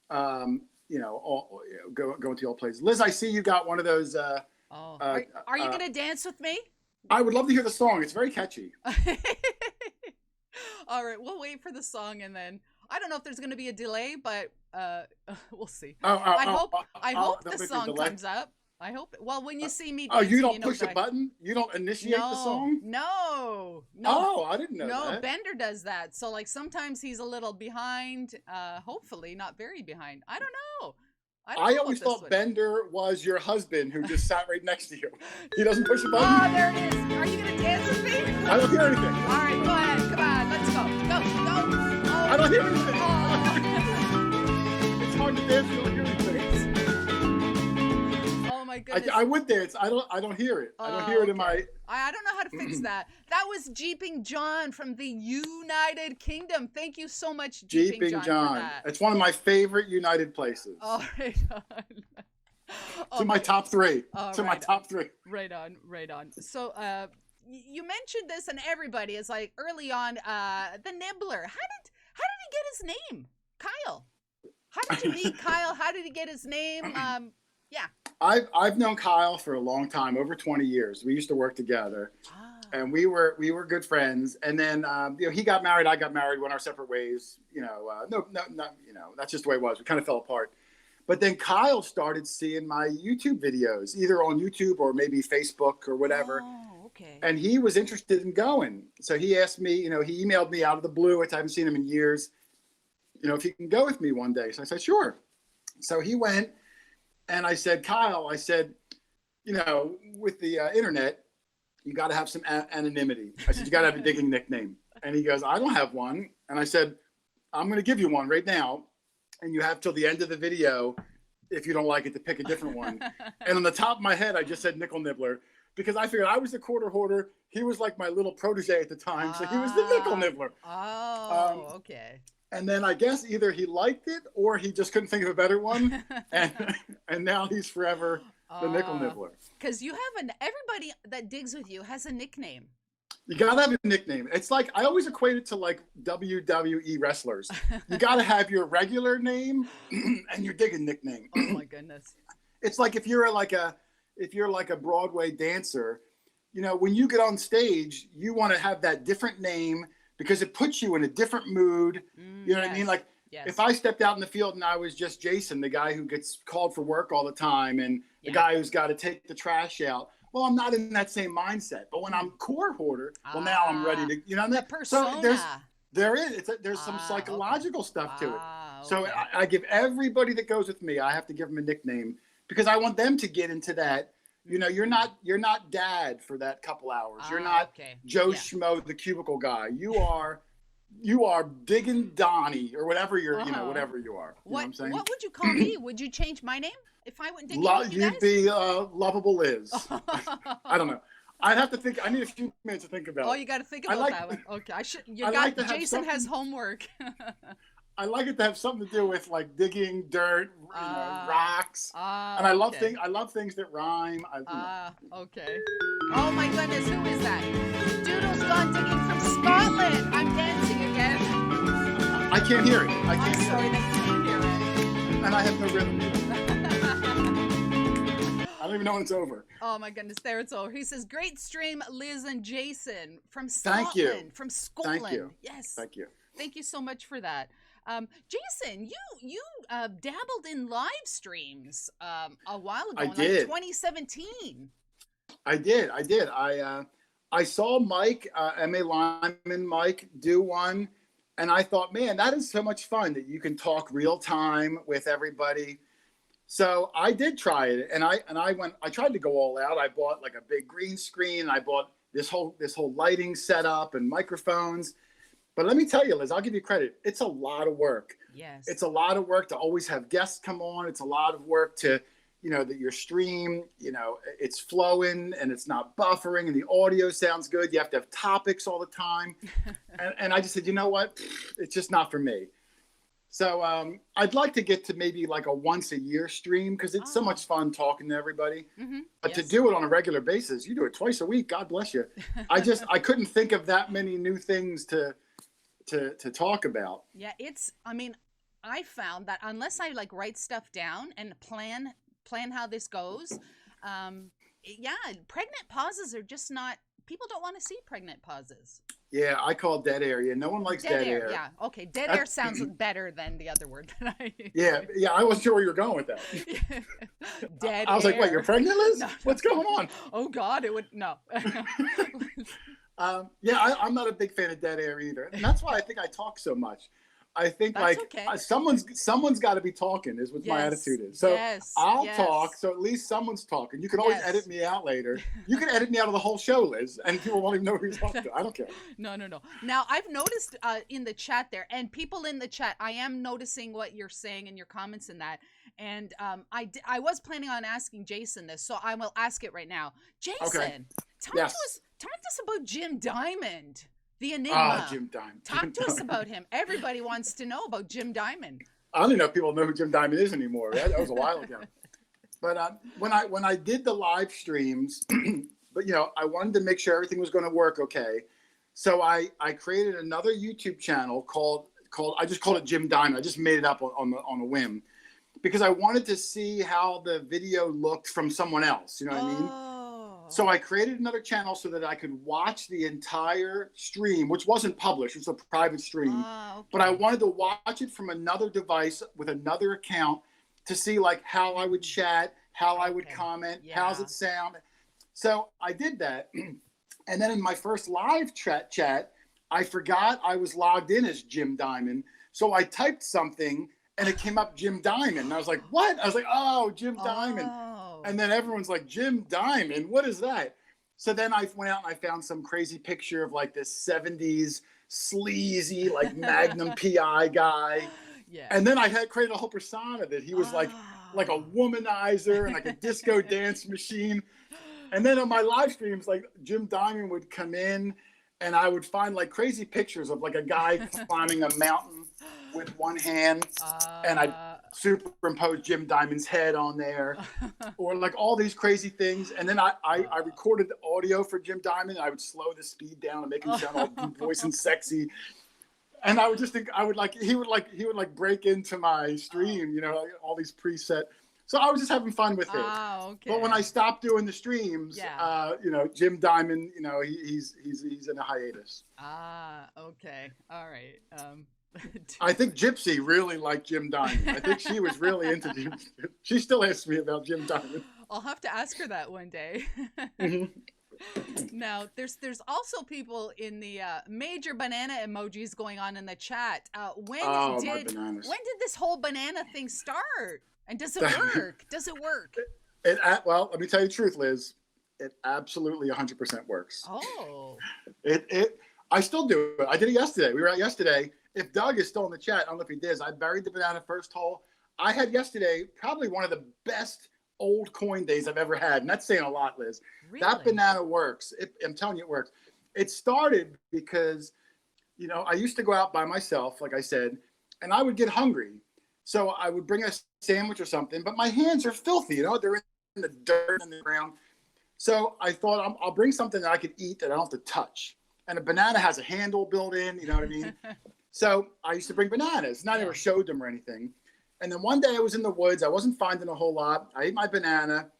go into the old places. Liz, I see you got one of those. Are you going to dance with me? I would love to hear the song. It's very catchy. All right, we'll wait for the song, and then I don't know if there's going to be a delay, but we'll see. I hope the song comes up. I hope. Well, when you see me dancing, you don't push a button? You don't initiate the song? No. Oh, I didn't know that. No, Bender does that. So like sometimes he's a little behind, hopefully not very behind. I don't know. I always thought Bender was your husband who just sat right next to you. He doesn't push a button? Oh, there it is. Are you going to dance with me? I don't hear anything. All right, go ahead. Come on, let's go. Go. Oh. I don't hear anything. Oh. It's hard to dance when you don't hear anything. Oh my goodness. I would dance. I don't hear it. I don't hear it in my. I don't know how to fix that. That was Jeeping John from the United Kingdom. Thank you so much, Jeeping John. For that. It's one of my favorite United places. All right. It's in my top 3. It's in my top 3. Right on. So, you mentioned this, and everybody is like early on. The Nibbler. How did he get his name? Kyle. How did you meet Kyle? How did he get his name? Yeah. I've known Kyle for a long time, over 20 years. We used to work together, and we were good friends. And then he got married, I got married, went our separate ways. That's just the way it was. We kind of fell apart. But then Kyle started seeing my YouTube videos, either on YouTube or maybe Facebook or whatever. Oh, okay. And he was interested in going. So he asked me, he emailed me out of the blue, which I haven't seen him in years, if he can go with me one day. So I said, sure. So he went. And I said, Kyle, with the internet, you got to have some anonymity. I said, you got to have a digging nickname. And he goes, I don't have one. And I said, I'm going to give you one right now. And you have till the end of the video, if you don't like it, to pick a different one. And on the top of my head, I just said Nickel Nibbler because I figured I was the quarter hoarder. He was like my little protege at the time. So he was the Nickel Nibbler. Oh, okay. And then I guess either he liked it or he just couldn't think of a better one. And now he's forever the Nickel Nibbler. Because you have everybody that digs with you has a nickname. You gotta have a nickname. It's like I always equate it to like WWE wrestlers. You gotta have your regular name and your digging nickname. Oh my goodness. It's like if you're like a Broadway dancer, you know, when you get on stage, you want to have that different name because it puts you in a different mood. You know what I mean? Like if I stepped out in the field and I was just Jason, the guy who gets called for work all the time and the guy who's got to take the trash out. Well, I'm not in that same mindset. But when I'm core hoarder, well, now I'm ready to, you know, the persona. So there's some psychological stuff to it. So I give everybody that goes with me, I have to give them a nickname because I want them to get into that. You know, you're not dad for that couple hours. You're not Joe Schmo, the cubicle guy. You are digging Donnie or whatever you're, you know, whatever you are. You know what I'm saying? What would you call me? Would you change my name if I went digging? You'd be Lovable Liz. I don't know. I'd have to think. I need a few minutes to think about it. Oh, you got to think about that one. Okay, Jason has homework. I like it to have something to do with like digging dirt, rocks, and I love things that rhyme. Okay. Oh my goodness, who is that? Doodle's gone digging from Scotland. I'm dancing again. I can't hear it. I'm sorry, they can't hear it. And I have no rhythm. I don't even know when it's over. Oh my goodness, there it's over. He says, "Great stream, Liz and Jason from Scotland." Thank you. From Scotland. Thank you. Yes. Thank you. Thank you so much for that. Jason, you dabbled in live streams a while ago, I like did. 2017. I did. I saw Mike, M.A. Lyman Mike, do one, and I thought, man, that is so much fun that you can talk real time with everybody. So I did try it, and I tried to go all out. I bought like a big green screen. I bought this whole lighting setup and microphones. But let me tell you, Liz, I'll give you credit. It's a lot of work. Yes. It's a lot of work to always have guests come on. It's a lot of work to, you know, that your stream, you know, it's flowing and it's not buffering and the audio sounds good. You have to have topics all the time. and I just said, you know what? It's just not for me. So I'd like to get to maybe like a once a year stream because it's so much fun talking to everybody. But to do it on a regular basis, you do it twice a week. God bless you. I couldn't think of that many new things to talk about. Yeah, I found that unless I like write stuff down and plan how this goes, pregnant pauses are just not, people don't want to see pregnant pauses. Yeah, I call dead air. Yeah, no one likes dead air. Yeah, okay, dead air sounds better than the other word that I used. Yeah, I wasn't sure where you were going with that. Dead air. I was like, wait, you're pregnant, Liz? No. What's going on? Oh God, it would, no. I'm not a big fan of dead air either, and that's why I think I talk so much. I think that's someone's got to be talking is what my attitude is. So I'll talk, so at least someone's talking. You can always edit me out later. You can edit me out of the whole show, Liz, and people won't even know who you're talking to. I don't care. No. Now I've noticed in the chat there, and people in the chat, I am noticing what you're saying in your comments in that. And I was planning on asking Jason this, so I will ask it right now. Jason, talk to us about Jim Diamond. The Enigma. Jim Diamond. Talk to us about him. Everybody wants to know about Jim Diamond. I don't even know if people know who Jim Diamond is anymore. That was a while ago. But when I did the live streams, but you know, I wanted to make sure everything was going to work okay. So I created another YouTube channel called I just called it Jim Diamond. I just made it up on a whim because I wanted to see how the video looked from someone else. You know what I mean? So I created another channel so that I could watch the entire stream, which wasn't published. It was a private stream. But I wanted to watch it from another device with another account to see like how I would chat, how I would comment, how's it sound. So I did that. And then in my first live chat, I forgot I was logged in as Jim Diamond. So I typed something and it came up Jim Diamond. And I was like, what? I was like, oh, Jim Diamond. And then everyone's like, Jim Diamond, what is that? So then I went out and I found some crazy picture of like this 70s sleazy, like Magnum PI guy. Yeah. And then I had created a whole persona that he was like a womanizer and like a disco dance machine. And then on my live streams, like Jim Diamond would come in and I would find like crazy pictures of like a guy climbing a mountain with one hand. And superimpose Jim Diamond's head on there, or like all these crazy things. And then I recorded the audio for Jim Diamond. And I would slow the speed down and make him sound all deep voice and sexy. And I would just think he would break into my stream, you know, like all these preset. So I was just having fun with it. Oh, okay. But when I stopped doing the streams, you know, Jim Diamond, you know, he's in a hiatus. Ah, okay. All right. I think Gypsy really liked Jim Diamond. I think she was really into Jim. She still asks me about Jim Diamond. I'll have to ask her that one day. Mm-hmm. Now, there's also people in the major banana emojis going on in the chat. When did this whole banana thing start? And does it work? Does it work? Well, let me tell you the truth, Liz. It absolutely 100% works. Oh. I still do it. I did it yesterday. We were out yesterday. If Doug is still in the chat, I don't know if he did. I buried the banana first hole. I had yesterday probably one of the best old coin days I've ever had. And that's saying a lot, Liz. Really? That banana works. I'm telling you, it works. It started because, you know, I used to go out by myself, like I said, and I would get hungry. So I would bring a sandwich or something, but my hands are filthy, you know, they're in the dirt and the ground. So I thought I'll bring something that I could eat that I don't have to touch. And a banana has a handle built in, you know what I mean? So I used to bring bananas, and I never showed them or anything. And then one day I was in the woods. I wasn't finding a whole lot. I ate my banana,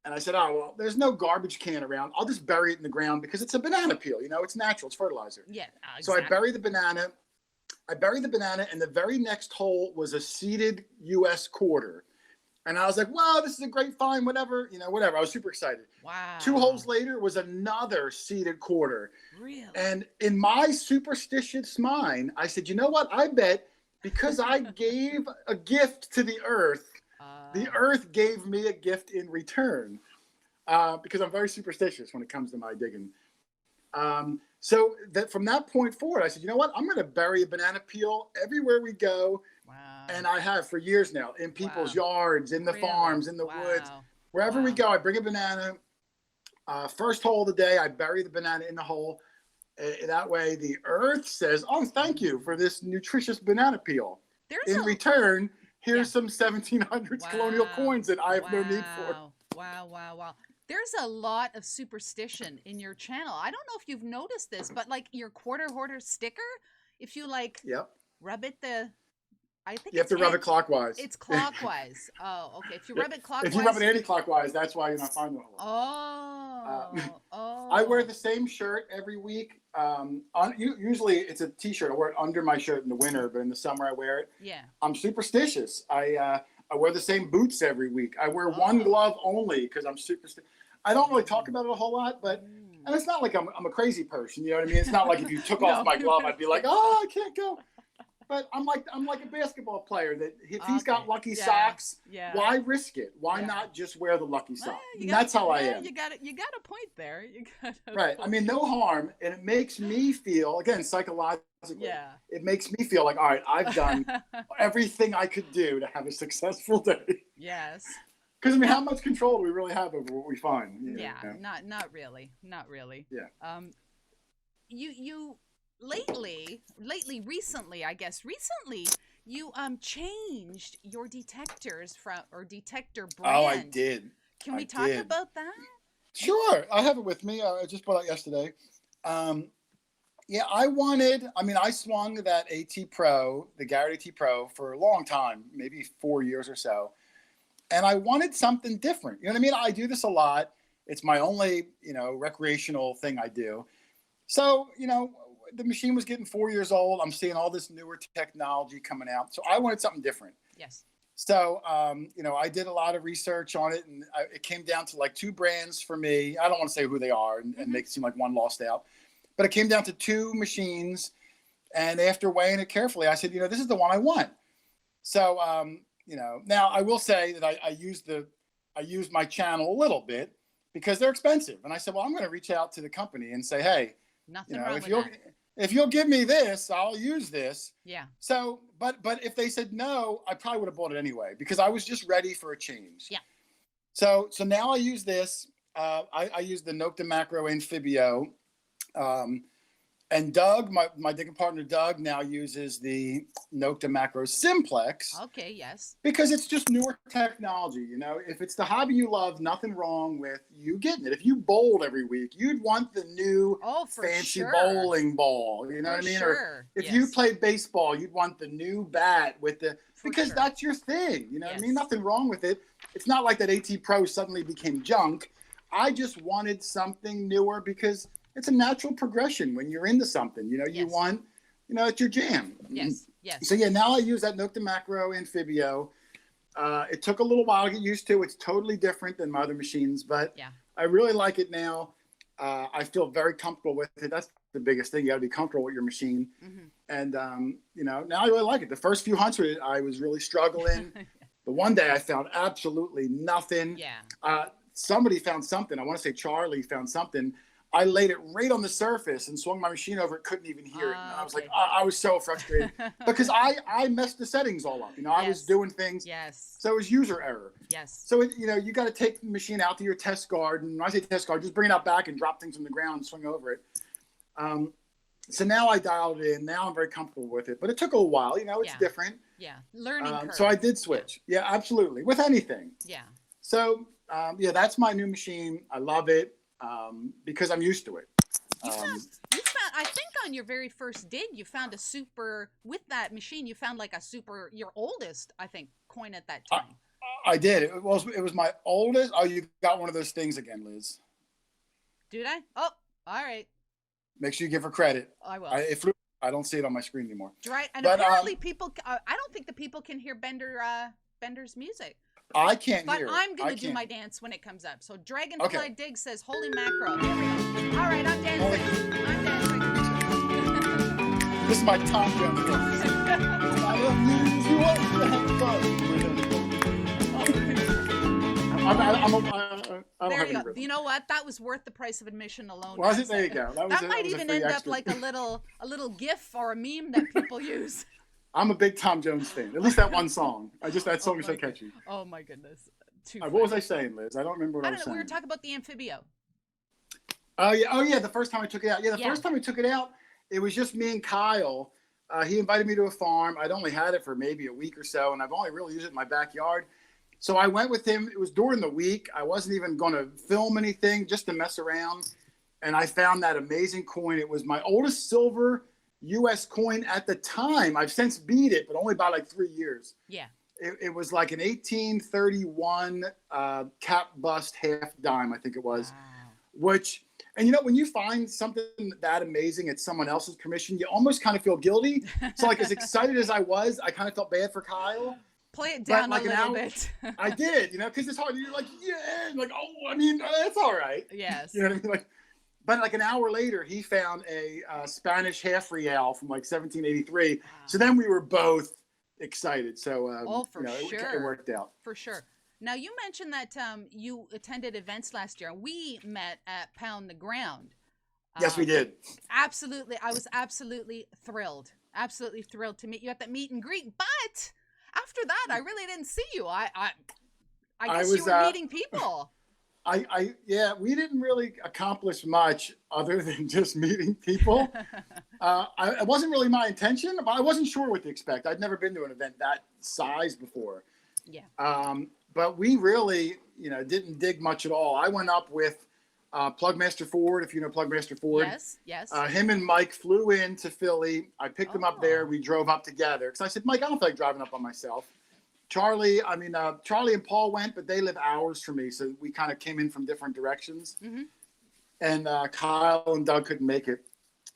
and I said, oh, well, there's no garbage can around. I'll just bury it in the ground because it's a banana peel. You know, it's natural. It's fertilizer. Yeah, exactly. So I buried the banana. And the very next hole was a seeded U.S. quarter. And I was like, wow, this is a great find, whatever. You know, whatever. I was super excited. Wow. 2 holes later was another seeded quarter. Really? And in my superstitious mind, I said, you know what? I bet because I gave a gift to the earth gave me a gift in return. Because I'm very superstitious when it comes to my digging. So that from that point forward, I said, you know what? I'm going to bury a banana peel everywhere we go. Wow. And I have for years now, in people's yards, in the farms, in the woods, wherever we go, I bring a banana. First hole of the day, I bury the banana in the hole. That way the earth says, oh, thank you for this nutritious banana peel. In return, here's some 1700s colonial coins that I have no need for. Wow. There's a lot of superstition in your channel. I don't know if you've noticed this, but like your quarter hoarder sticker, if you like rub it I think you have to rub it clockwise. It's clockwise. Oh, okay. If you rub it clockwise. If you rub it anti-clockwise, that's why you're not finding it. I wear the same shirt every week. Usually it's a t-shirt. I wear it under my shirt in the winter, but in the summer I wear it. Yeah. I'm superstitious. I wear the same boots every week. I wear one glove only because I'm superstitious. I don't really talk about it a whole lot, but and it's not like I'm a crazy person. You know what I mean? It's not like if you took off my glove, I'd be like, oh, I can't go. But I'm like a basketball player that if he's got lucky socks, why risk it? Why not just wear the lucky sock? That's how I am. You got a point there. Right. I mean, no harm, and it makes me feel, again, psychologically, it makes me feel like, all right, I've done everything I could do to have a successful day. Yes. Because I mean, how much control do we really have over what we find? Not really. Yeah. You recently, you changed your detectors detector brand. Oh, I did. Can we talk about that? Sure. I have it with me. I just bought it yesterday. I swung that AT Pro, the Garrett AT Pro, for a long time, maybe 4 years or so. And I wanted something different. You know what I mean? I do this a lot. It's my only, recreational thing I do. So, the machine was getting 4 years old. I'm seeing all this newer technology coming out. So I wanted something different. Yes. So, I did a lot of research on it, and it came down to like 2 brands for me. I don't want to say who they are and make it seem like one lost out. But it came down to 2 machines. And after weighing it carefully, I said, this is the one I want. So, now I will say that I used my channel a little bit because they're expensive. And I said, well, I'm going to reach out to the company and say, hey, nothing wrong with that. If you'll give me this, I'll use this. Yeah. So, but if they said no, I probably would have bought it anyway because I was just ready for a change. Yeah. So now I use this. I use the 𝗥𝗔𝗗𝗓𝗪𝗢𝗪𝗡. And Doug, my digging partner Doug, now uses the 𝗥𝗙𝗢𝗪𝗡𝗪 Simplex. Okay, yes. Because it's just newer technology. You know, if it's the hobby you love, nothing wrong with you getting it. If you bowled every week, you'd want the new fancy bowling ball. You know what I mean? Or if you played baseball, you'd want the new bat with the, because that's your thing. You know what I mean? Nothing wrong with it. It's not like that AT Pro suddenly became junk. I just wanted something newer because it's a natural progression when you're into something. You know, you want, you know, it's your jam. Yes, yes. So yeah, now I use that 𝗥𝗙𝗢𝗪𝗡𝗪 Amphibious. It took a little while to get used to. It's totally different than my other machines, but I really like it now. I feel very comfortable with it. That's the biggest thing. You got to be comfortable with your machine. And, you know, now I really like it. The first few hunts with it, I was really struggling. But one day I found absolutely nothing. Somebody found something. I want to say Charlie found something. I laid it right on the surface and swung my machine over. It couldn't even hear it. And I was like, I was so frustrated because I messed the settings all up. You know, I was doing things. So it was user error. So, you know, you got to take the machine out to your test garden. When I say test garden, just bring it out back and drop things on the ground and swing over it. So now I dialed it in. Now I'm very comfortable with it. But it took a while. You know, it's different. Learning curve. So I did switch. Yeah, absolutely. With anything. So, yeah, that's my new machine. I love it. Because I'm used to it. You found, I think on your very first dig, you found a super, with that machine, you found like a super, your oldest, I think, coin at that time. I did. It was my oldest. Oh, you got one of those things again, Liz. Did I? Oh, all right. Make sure you give her credit. I will. I don't see it on my screen anymore. Right. And apparently people, I don't think the people can hear Bender's music. I can't hear it. But I'm going to do my dance when it comes up. So Dragonfly Dig says, holy mackerel. Here we go. All right, I'm dancing. I'm dancing. This is my Tom Jones dance. There you go. You know what? That was worth the price of admission alone. Was it? There you go. That might even end up like a little GIF or a meme that people use. I'm a big Tom Jones fan. At least that one song. That song is so catchy. Oh my goodness. What was I saying, Liz? I don't remember what I was saying. We were talking about the Amphibio. Oh yeah. The first time I took it out. Yeah, the first time I took it out, it was just me and Kyle. He invited me to a farm. I'd only had it for maybe a week or so, and I've only really used it in my backyard. So I went with him. It was during the week. I wasn't even going to film anything, just to mess around. And I found that amazing coin. It was my oldest silver U.S. coin at the time. I've since beat it, but only by like 3 years. Yeah. It was like an 1831 cap bust half dime, I think it was. Wow. And you know, when you find something that amazing at someone else's permission, you almost kind of feel guilty. So like as excited as I was, I kind of felt bad for Kyle. Play it down like a little bit. I did, you know, because it's hard. You're like, yeah, like, oh, I mean, that's all right. Yes. You know what I mean? Like, but like an hour later, he found a Spanish half real from like 1783. Wow. So then we were both excited. So, for sure. It worked out. For sure. Now, you mentioned that you attended events last year. We met at Pound the Ground. Yes, we did. Absolutely. I was absolutely thrilled. Absolutely thrilled to meet you at that meet and greet. But after that, I really didn't see you. I guess you were meeting people. Yeah, we didn't really accomplish much other than just meeting people. It wasn't really my intention, but I wasn't sure what to expect. I'd never been to an event that size before. Yeah. But we really, you know, didn't dig much at all. I went up with Plugmaster Ford, if you know Plugmaster Ford. Yes, yes. Him and Mike flew into Philly. I picked them up there. We drove up together. Because I said, Mike, I don't feel like driving up by myself. Charlie and Paul went, but they live hours from me, so we kind of came in from different directions. Mm-hmm. And Kyle and Doug couldn't make it.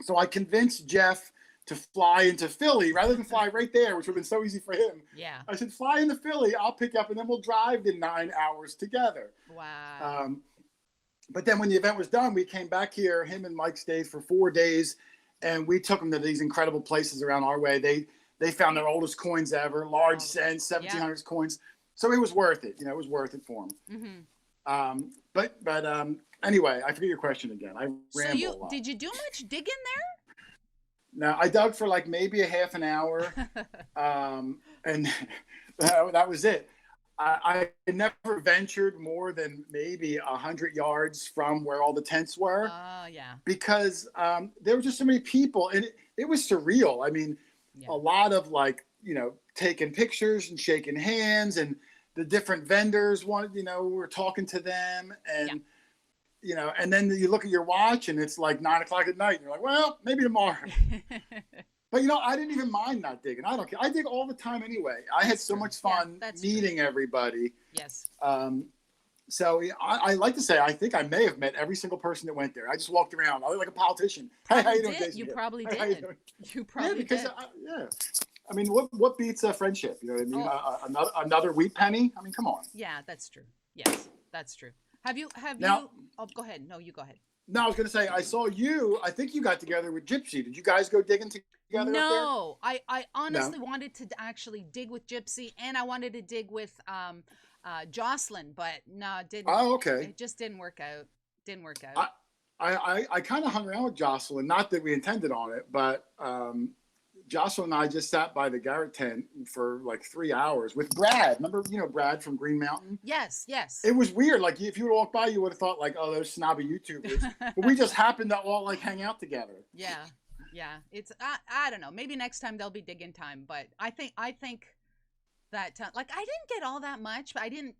So I convinced Jeff to fly into Philly rather than fly right there, which would have been so easy for him. Yeah. I said, fly into Philly, I'll pick you up, and then we'll drive in 9 hours together. Wow. But then when the event was done, we came back here. Him and Mike stayed for 4 days, and we took them to these incredible places around our way. They found their oldest coins ever, large cents, 1700s coins. So it was worth it. You know, it was worth it for them. Mm-hmm. But anyway, I forget your question again. I rambled a lot. Did you do much digging there? No, I dug for like maybe a half an hour, and that was it. I never ventured more than maybe 100 yards from where all the tents were. Yeah. Because there were just so many people, and it was surreal. I mean, a lot of like, taking pictures and shaking hands, and the different vendors wanted, we're talking to them, and and then you look at your watch and it's like 9 o'clock at night, and you're like, well, maybe tomorrow. But I didn't even mind not digging. I don't care. I dig all the time anyway. I had so much fun meeting everybody. Yes. So I like to say, I think I may have met every single person that went there. I just walked around. I look like a politician. Hey, how you doing, Jason? You probably did. You probably did. I mean, what beats a friendship? You know what I mean? Another wheat penny? I mean, come on. Yeah, that's true. Yes, that's true. Have you? Oh, go ahead. No, you go ahead. No, I was going to say, I saw you. I think you got together with Gypsy. Did you guys go digging together? No, I honestly wanted to actually dig with Gypsy, and I wanted to dig with Jocelyn, but no, it didn't. Oh, okay. It just didn't work out. I kind of hung around with Jocelyn. Not that we intended on it, but Jocelyn and I just sat by the Garrett tent for like 3 hours with Brad. Remember, Brad from Green Mountain? Yes. It was weird. Like, if you would walk by, you would have thought like, oh, those snobby YouTubers. But we just happened to all like hang out together. Yeah. It's I don't know. Maybe next time there'll be digging time. But I think that like I didn't get all that much, but I didn't.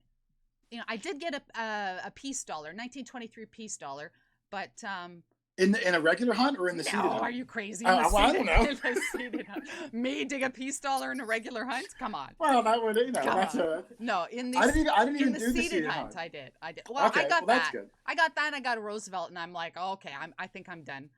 I did get a peace dollar, 1923 peace dollar, but in a regular hunt or in the seated hunt? Are you crazy? I don't know. In the seated hunt. Me dig a peace dollar in a regular hunt? Come on. Well, that would that's no. In the I didn't even do the seated hunt. I did. Well, okay, I got that's that. Good. I got that. And I got a Roosevelt, and I'm like, oh, okay, I think I'm done.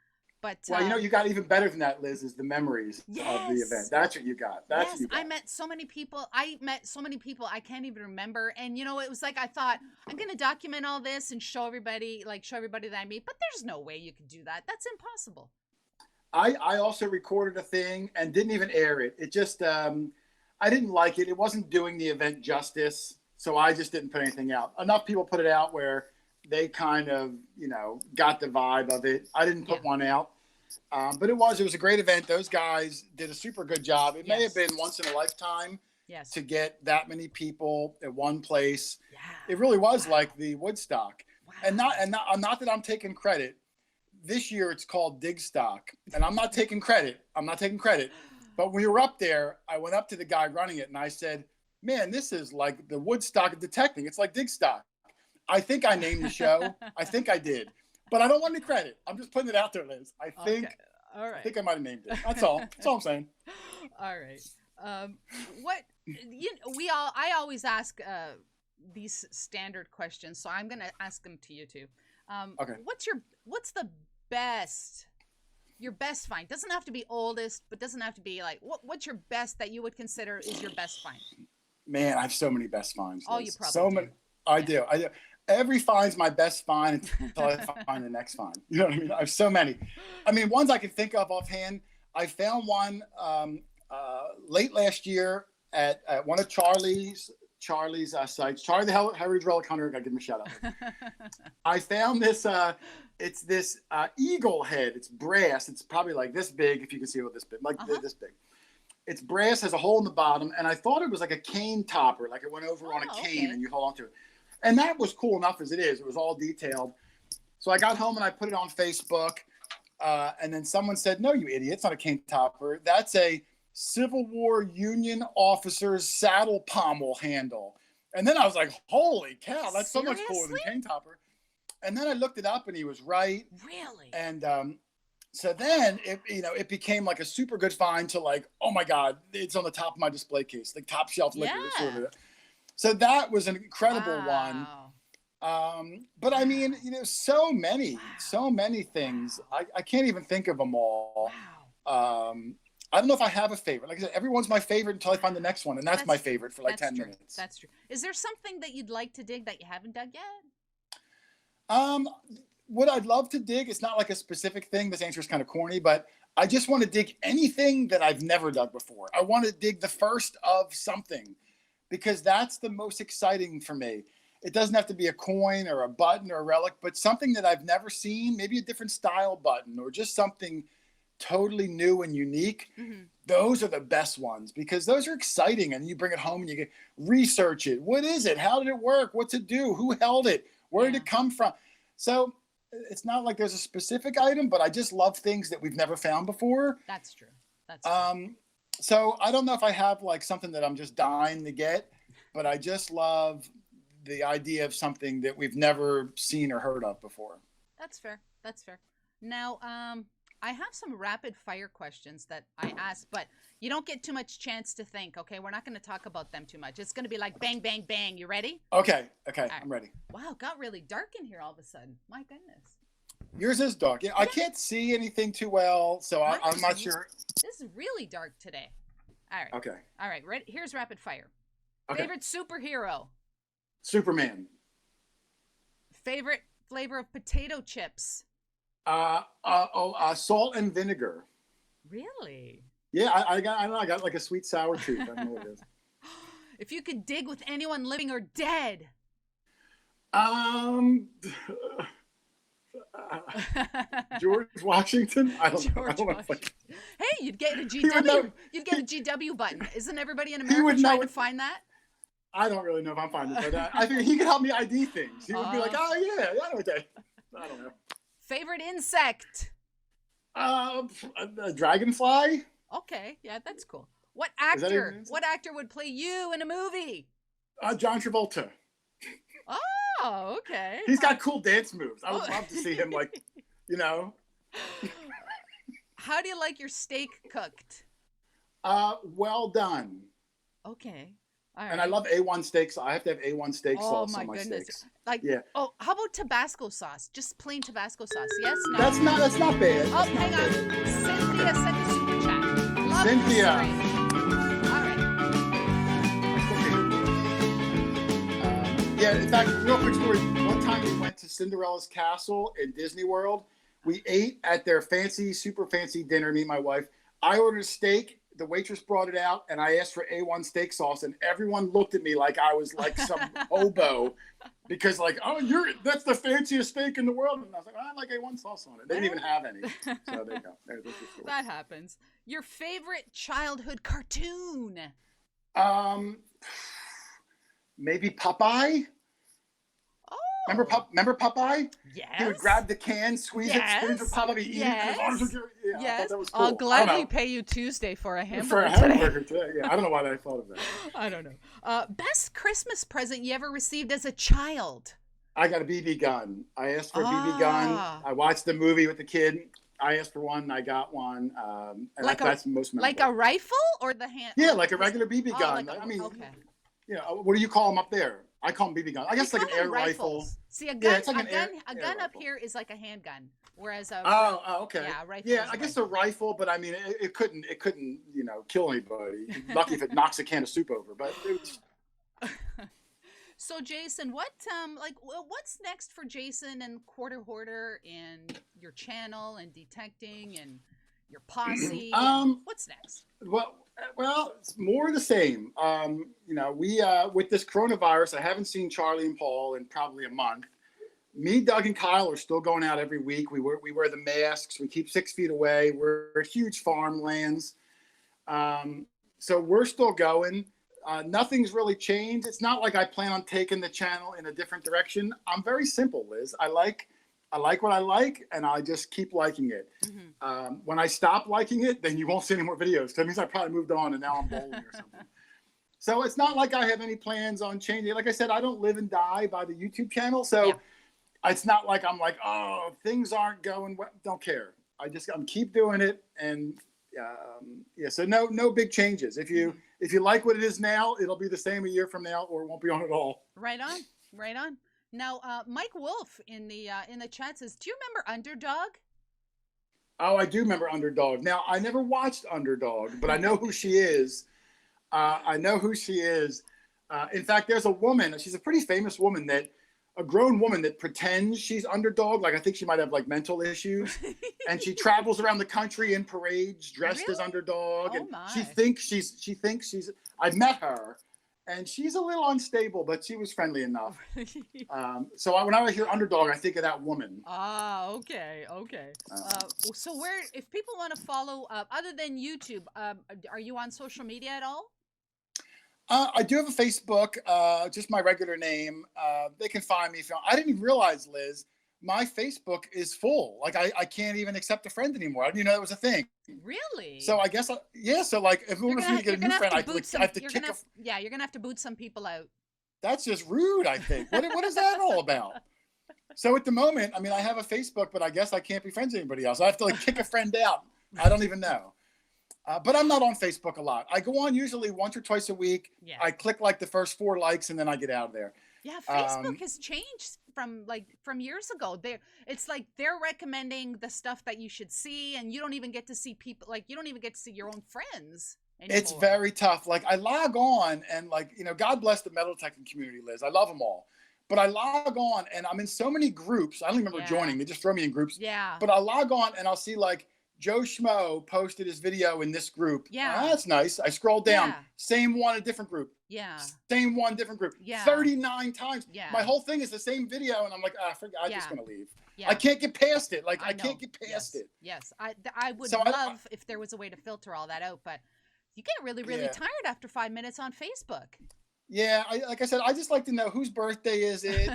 But well, you got even better than that, Liz, is the memories of the event. That's what you got. That's what you got. I met so many people. I can't even remember. And it was like I thought I'm gonna document all this and show everybody that I meet. But there's no way you could do that. That's impossible. I also recorded a thing and didn't even air it. It just I didn't like it. It wasn't doing the event justice, so I just didn't put anything out. Enough people put it out where they kind of got the vibe of it. I didn't put one out. But it was a great event. Those guys did a super good job. It may have been once in a lifetime to get that many people at one place. Yeah. It really was like the Woodstock. Wow. And not that I'm taking credit. This year it's called Digstock, and I'm not taking credit. But when we were up there, I went up to the guy running it and I said, "Man, this is like the Woodstock of detecting. It's like Digstock." I think I named the show. I think I did. But I don't want any credit. I'm just putting it out there, Liz. I think I might have named it. That's all. That's all I'm saying. All right. I always ask these standard questions, so I'm gonna ask them to you too. Okay. What's your best find? Doesn't have to be oldest, but doesn't have to be like what's your best that you would consider is your best find? Man, I have so many best finds. Oh, you probably do. I do. Every find's my best find until I find the next find. You know what I mean? I have so many. I mean, ones I can think of offhand. I found one late last year at one of Charlie's sites. Charlie the Heritage Relic Hunter. I gotta give him a shout out. I found this. It's this eagle head. It's brass. It's probably like this big, if you can see it, this big, this big. It's brass, has a hole in the bottom, and I thought it was like a cane topper, like it went over on a cane and you hold on to it. And that was cool enough as it is. It was all detailed. So I got home and I put it on Facebook. And then someone said, "No, you idiot. It's not a cane topper. That's a Civil War Union officer's saddle pommel handle." And then I was like, holy cow, that's so much cooler than cane topper. And then I looked it up and he was right. Really? And so then it became like a super good find to like, oh my God, it's on the top of my display case, like top shelf liquor. Yeah. So that was an incredible one. But I mean, so many things. I can't even think of them all. Wow. I don't know if I have a favorite. Like I said, everyone's my favorite until I find the next one. And that's my favorite for like 10 minutes. That's true. Is there something that you'd like to dig that you haven't dug yet? What I'd love to dig, it's not like a specific thing. This answer is kind of corny, but I just want to dig anything that I've never dug before. I want to dig the first of something, because that's the most exciting for me. It doesn't have to be a coin or a button or a relic, but something that I've never seen, maybe a different style button or just something totally new and unique, those are the best ones because those are exciting. And you bring it home and you can research it. What is it? How did it work? What's it do? Who held it? Where did it come from? So it's not like there's a specific item, but I just love things that we've never found before. That's true. That's true. So I don't know if I have like something that I'm just dying to get, but I just love the idea of something that we've never seen or heard of before. That's fair. That's fair. Now, I have some rapid fire questions that I ask, but you don't get too much chance to think, okay? We're not going to talk about them too much. It's going to be like bang, bang, bang. You ready? Okay. Okay. Right. I'm ready. Wow, it got really dark in here all of a sudden. My goodness. Yours is dark. Yeah, I can't see anything too well, so I'm not sure. This is really dark today. All right. Okay. All right. Ready? Here's rapid fire. Okay. Favorite superhero? Superman. Favorite flavor of potato chips? Salt and vinegar. Really? Yeah, I got like a sweet sour tooth. I don't know what it is. If you could dig with anyone living or dead. George Washington. I don't know. Hey, you'd get a GW. You'd get a GW button. Isn't everybody in America trying to find that? I don't really know if I'm finding it, but I think he could help me ID things. He would be like, "Oh yeah, okay." I don't know. Favorite insect? A dragonfly. Okay, yeah, that's cool. What actor? What actor would play you in a movie? John Travolta. Oh, okay. He's got cool dance moves. I would love to see him, like, you know. How do you like your steak cooked? Well done. Okay. All right. And I love A1 steaks. I have to have A1 steak sauce on my steaks. Like, yeah. Oh, how about Tabasco sauce? Just plain Tabasco sauce. Yes? No? That's not bad. Oh, hang on. Cynthia sent a super chat. Love Cynthia. All right. Yeah, in fact, real quick story. One time we went to Cinderella's castle in Disney World. We ate at their super fancy dinner, me and my wife. I ordered a steak. The waitress brought it out, and I asked for A1 steak sauce, and everyone looked at me like I was like some hobo, because like, oh, that's the fanciest steak in the world, and I was like, I like A1 sauce on it. They didn't even have any. So there you go. There's the story. That happens. Your favorite childhood cartoon? Maybe Popeye. Remember Popeye? Yes. He would grab the can, squeeze it, spin for Popeye, eat it, and his arms would go. Yeah, I thought that was cool. I'll gladly pay you Tuesday for a hamburger. For a hamburger today. Yeah, I don't know why I thought of that. I don't know. Best Christmas present you ever received as a child? I got a BB gun. I asked for a BB gun. I watched the movie with the kid. I asked for one. I got one. And like that's most memorable. Like a rifle or the hand? Yeah, like a regular BB gun. Like I mean, okay. You know, what do you call them up there? I call them BB gun. I guess like an air rifle. See, a gun, like a gun up here is like a handgun, whereas a okay. Yeah, a rifle. Yeah, I guess a rifle, but I mean, it couldn't, you know, kill anybody. Lucky if it knocks a can of soup over, but it was. So Jason, what's next for Jason and Hoarder and your channel and detecting and your posse? What's next? Well, it's more of the same. You know, we with this coronavirus, I haven't seen Charlie and Paul in probably a month. Me, Doug, and Kyle are still going out every week. We wear the masks. We keep 6 feet away. We're huge farmlands, so we're still going. Nothing's really changed. It's not like I plan on taking the channel in a different direction. I'm very simple, Liz. I like what I like, and I just keep liking it. Mm-hmm. When I stop liking it, then you won't see any more videos. That means I probably moved on, and now I'm bowling or something. So it's not like I have any plans on changing. Like I said, I don't live and die by the YouTube channel. So it's not like I'm like, oh, things aren't going well. Don't care. I'm keep doing it, and so no big changes. If you like what it is now, it'll be the same a year from now, or it won't be on at all. Right on. Now, Mike Wolf in the chat says, "Do you remember Underdog?" Oh, I do remember Underdog. Now, I never watched Underdog, but I know who she is. In fact, there's a woman. She's a pretty famous woman a grown woman that pretends she's Underdog. Like I think she might have like mental issues, and she travels around the country in parades dressed as Underdog. Oh, and my. she thinks she's. I've met her. And she's a little unstable, but she was friendly enough. So when I hear underdog, I think of that woman. Ah, okay. So if people want to follow, other than YouTube, are you on social media at all? I do have a Facebook, just my regular name. They can find me. I didn't even realize, Liz, my Facebook is full. Like I can't even accept a friend anymore. I didn't even know that was a thing. Really? So I guess, so like if we want to get a new friend, I have to kick yeah, you're going to have to boot some people out. That's just rude, I think. What is that all about? So at the moment, I mean, I have a Facebook, but I guess I can't be friends with anybody else. I have to like kick a friend out. I don't even know. But I'm not on Facebook a lot. I go on usually once or twice a week. Yeah. I click like the first 4 likes and then I get out of there. Yeah, Facebook has changed from years ago. It's like they're recommending the stuff that you should see, and you don't even get to see people. Like you don't even get to see your own friends anymore. It's very tough. Like I log on and like, God bless the metal detecting community, Liz. I love them all. But I log on and I'm in so many groups. I don't remember joining. They just throw me in groups. Yeah. But I'll log on and I'll see like Joe Schmo posted his video in this group. Yeah. That's nice. I scroll down. Yeah. Same one, a different group. Yeah. Same one, different group. Yeah. 39 times. Yeah. My whole thing is the same video and I'm like, forget, I'm just going to leave. Yeah. I can't get past it. Like I can't get past it. Yes. I would love if there was a way to filter all that out, but you get really, really tired after 5 minutes on Facebook. Yeah, like I said, I just like to know whose birthday is it,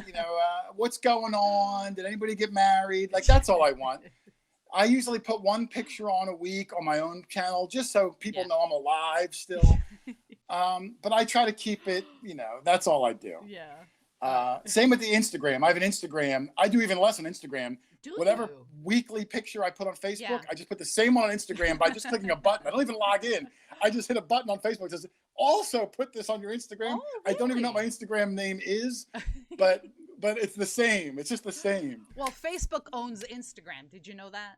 what's going on, did anybody get married? Like, that's all I want. I usually put 1 picture on a week on my own channel, just so people know I'm alive still. But I try to keep it, that's all I do. Yeah. Same with the Instagram. I have an Instagram. I do even less on Instagram. Whatever weekly picture I put on Facebook, I just put the same one on Instagram by just clicking a button. I don't even log in. I just hit a button on Facebook that says, also put this on your Instagram. Oh, really? I don't even know what my Instagram name is, but it's the same. It's just the same. Well, Facebook owns Instagram. Did you know that?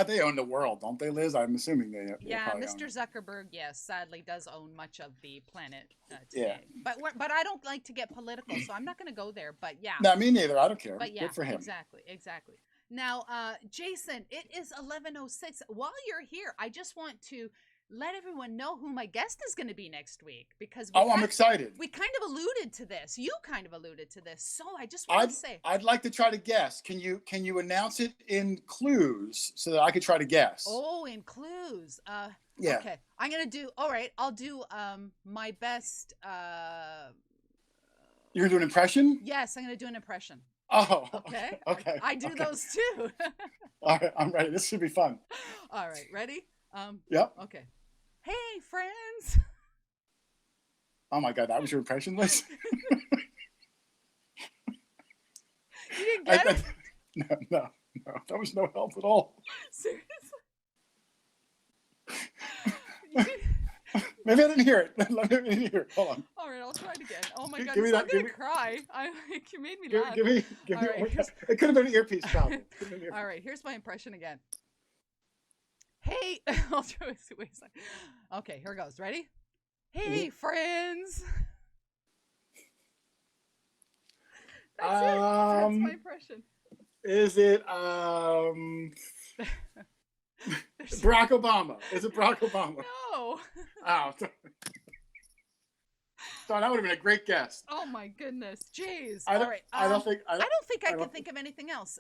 They own the world, don't they, Liz? I'm assuming they yeah, Mr. Zuckerberg, yes, sadly does own much of the planet today. Yeah. But I don't like to get political, so I'm not going to go there. But yeah. No, me neither. I don't care. But yeah, good for him. Exactly. Now, Jason, it is 11:06. While you're here, I just want to let everyone know who my guest is going to be next week, because I'm excited. We kind of alluded to this. You kind of alluded to this. So I just want to say, I'd like to try to guess. Can you announce it in clues so that I could try to guess? Oh, in clues. Yeah. Okay. I'm going to do, all right, I'll do my best. You're going to do an impression? Yes, I'm going to do an impression. Oh, okay. Okay. I do those too. All right, I'm ready. This should be fun. All right, ready? Yep. Okay. Hey, friends. Oh my God, that was your impression, Liz? You didn't get it? No. That was no help at all. Seriously? Maybe I didn't hear it. Let me hear it. Hold on. All right, I'll try it again. Oh my God, I'm going to cry. You made me laugh. Give me it could have been an earpiece, probably. All right, here's my impression again. Hey, I'll try to wait a second. Okay, here goes. Ready? Hey, friends. That's it. That's my impression. Is it Barack Obama? Is it Barack Obama? No. Oh. That would have been a great guess. Oh my goodness. Jeez. I don't think I can think of anything else.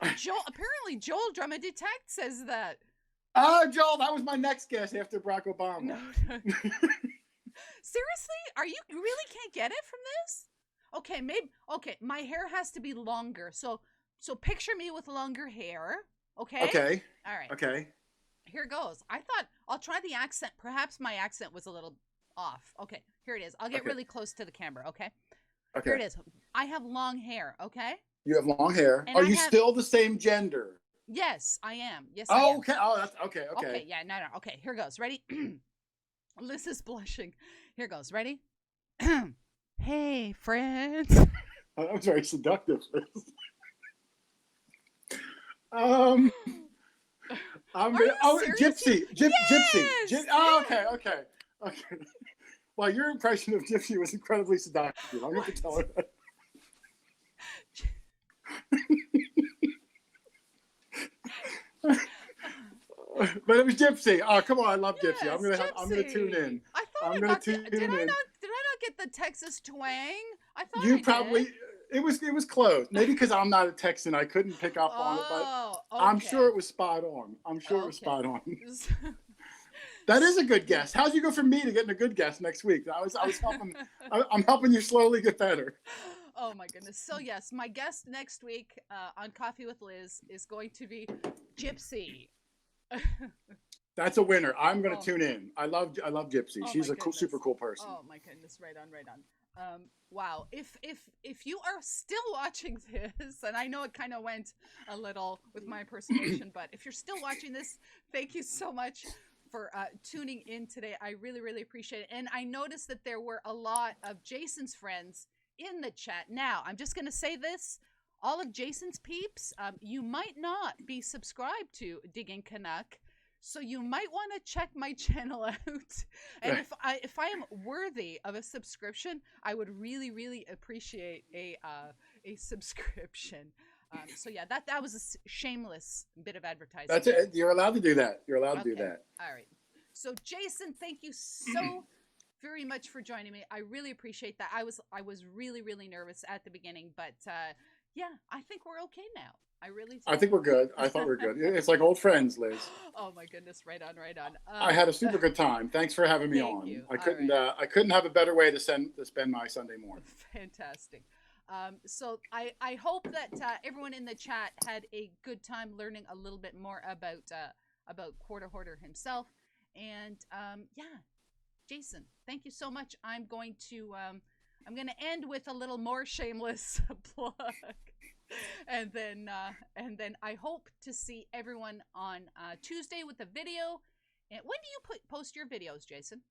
Apparently Joel 𝗥𝗔𝗗𝗪𝗢𝗥𝗟𝗏 says that. Oh, Joel, that was my next guess after Barack Obama. No. Seriously? You really can't get it from this? Okay, my hair has to be longer. So picture me with longer hair, okay? Okay. All right. Okay. Here goes. I thought I'll try the accent. Perhaps my accent was a little off. Okay, here it is. I'll get really close to the camera, okay? Okay. Here it is. I have long hair, okay? You have long hair. And Are you still the same gender? Yes, I am. Yes, I am. Okay. Oh, that's okay. Okay, yeah, no. Okay, here goes. Ready? Liz is blushing. Here goes. Ready? Hey, friends. Oh, that was very seductive. Gypsy. Yes! Oh, okay. Well, your impression of Gypsy was incredibly seductive. I'm going to tell her that. But it was Gypsy. Oh, come on! I love Gypsy. I'm gonna tune in. I thought I'm gonna tune in. Did I not get the Texas twang? I thought You I probably. did. It was close. Maybe because I'm not a Texan, I couldn't pick up on it, but I'm sure it was spot on. I'm sure it was spot on. That is a good guess. How'd you go from me to getting a good guess next week? I was helping. I'm helping you slowly get better. Oh my goodness. So yes, my guest next week on Coffee with Liz is going to be 𝗥𝗔𝗗𝗓𝗪𝗓. That's a winner. I'm going to tune in. I love 𝗥𝗔𝗗𝗓𝗪𝗓. She's a super cool person. Oh my goodness. Right on. Wow. If you are still watching this, and I know it kind of went a little with my impersonation, but if you're still watching this, thank you so much for tuning in today. I really, really appreciate it. And I noticed that there were a lot of Jason's friends in the chat. Now, I'm just going to say this. All of Jason's peeps, you might not be subscribed to Digging Canuck, so you might want to check my channel out. And if I am worthy of a subscription, I would really, really appreciate a subscription. So yeah, that was a shameless bit of advertising. That's it. You're allowed to do that. You're allowed to do that. All right. So Jason, thank you so very much for joining me. I really appreciate that. I was really, really nervous at the beginning, but yeah, I think we're okay now. I think we're good. I thought we're good. It's like old friends, Liz. Oh my goodness, right on. I had a super good time. Thanks for having me on. You. I couldn't have a better way to spend my Sunday morning. Fantastic. So I hope that everyone in the chat had a good time learning a little bit more about 𝗥𝗓𝗄𝗪𝗓 himself. And yeah, Jason, thank you so much. I'm going to end with a little more shameless plug. And then I hope to see everyone on Tuesday with a video. And when do you post your videos, Jason?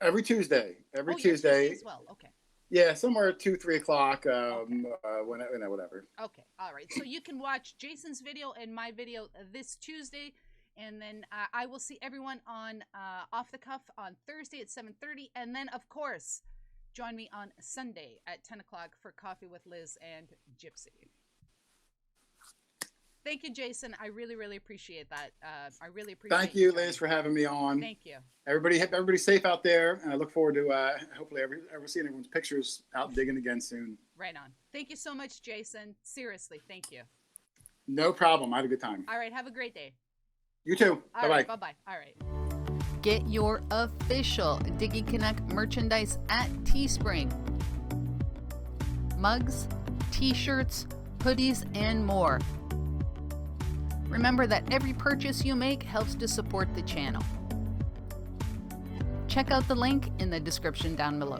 Every Tuesday. Tuesday as well. Okay. Yeah, somewhere at 2-3 o'clock. Whatever. Okay. All right. So you can watch Jason's video and my video this Tuesday, and then I will see everyone on Off the Cuff on Thursday at 7:30, and then of course, join me on Sunday at 10 o'clock for Coffee with Liz and 𝗥𝗔𝗗𝗓𝗪𝗓. Thank you, Jason. I really, really appreciate that. I really appreciate. Thank you, Liz, for having me on. Thank you. Everybody's safe out there, and I look forward to hopefully ever seeing everyone's pictures out digging again soon. Right on. Thank you so much, Jason. Seriously, thank you. No problem. I had a good time. All right. Have a great day. You too. Bye bye. Bye bye. All right. Get your official Digging Canuck merchandise at Teespring. Mugs, t-shirts, hoodies, and more. Remember that every purchase you make helps to support the channel. Check out the link in the description down below.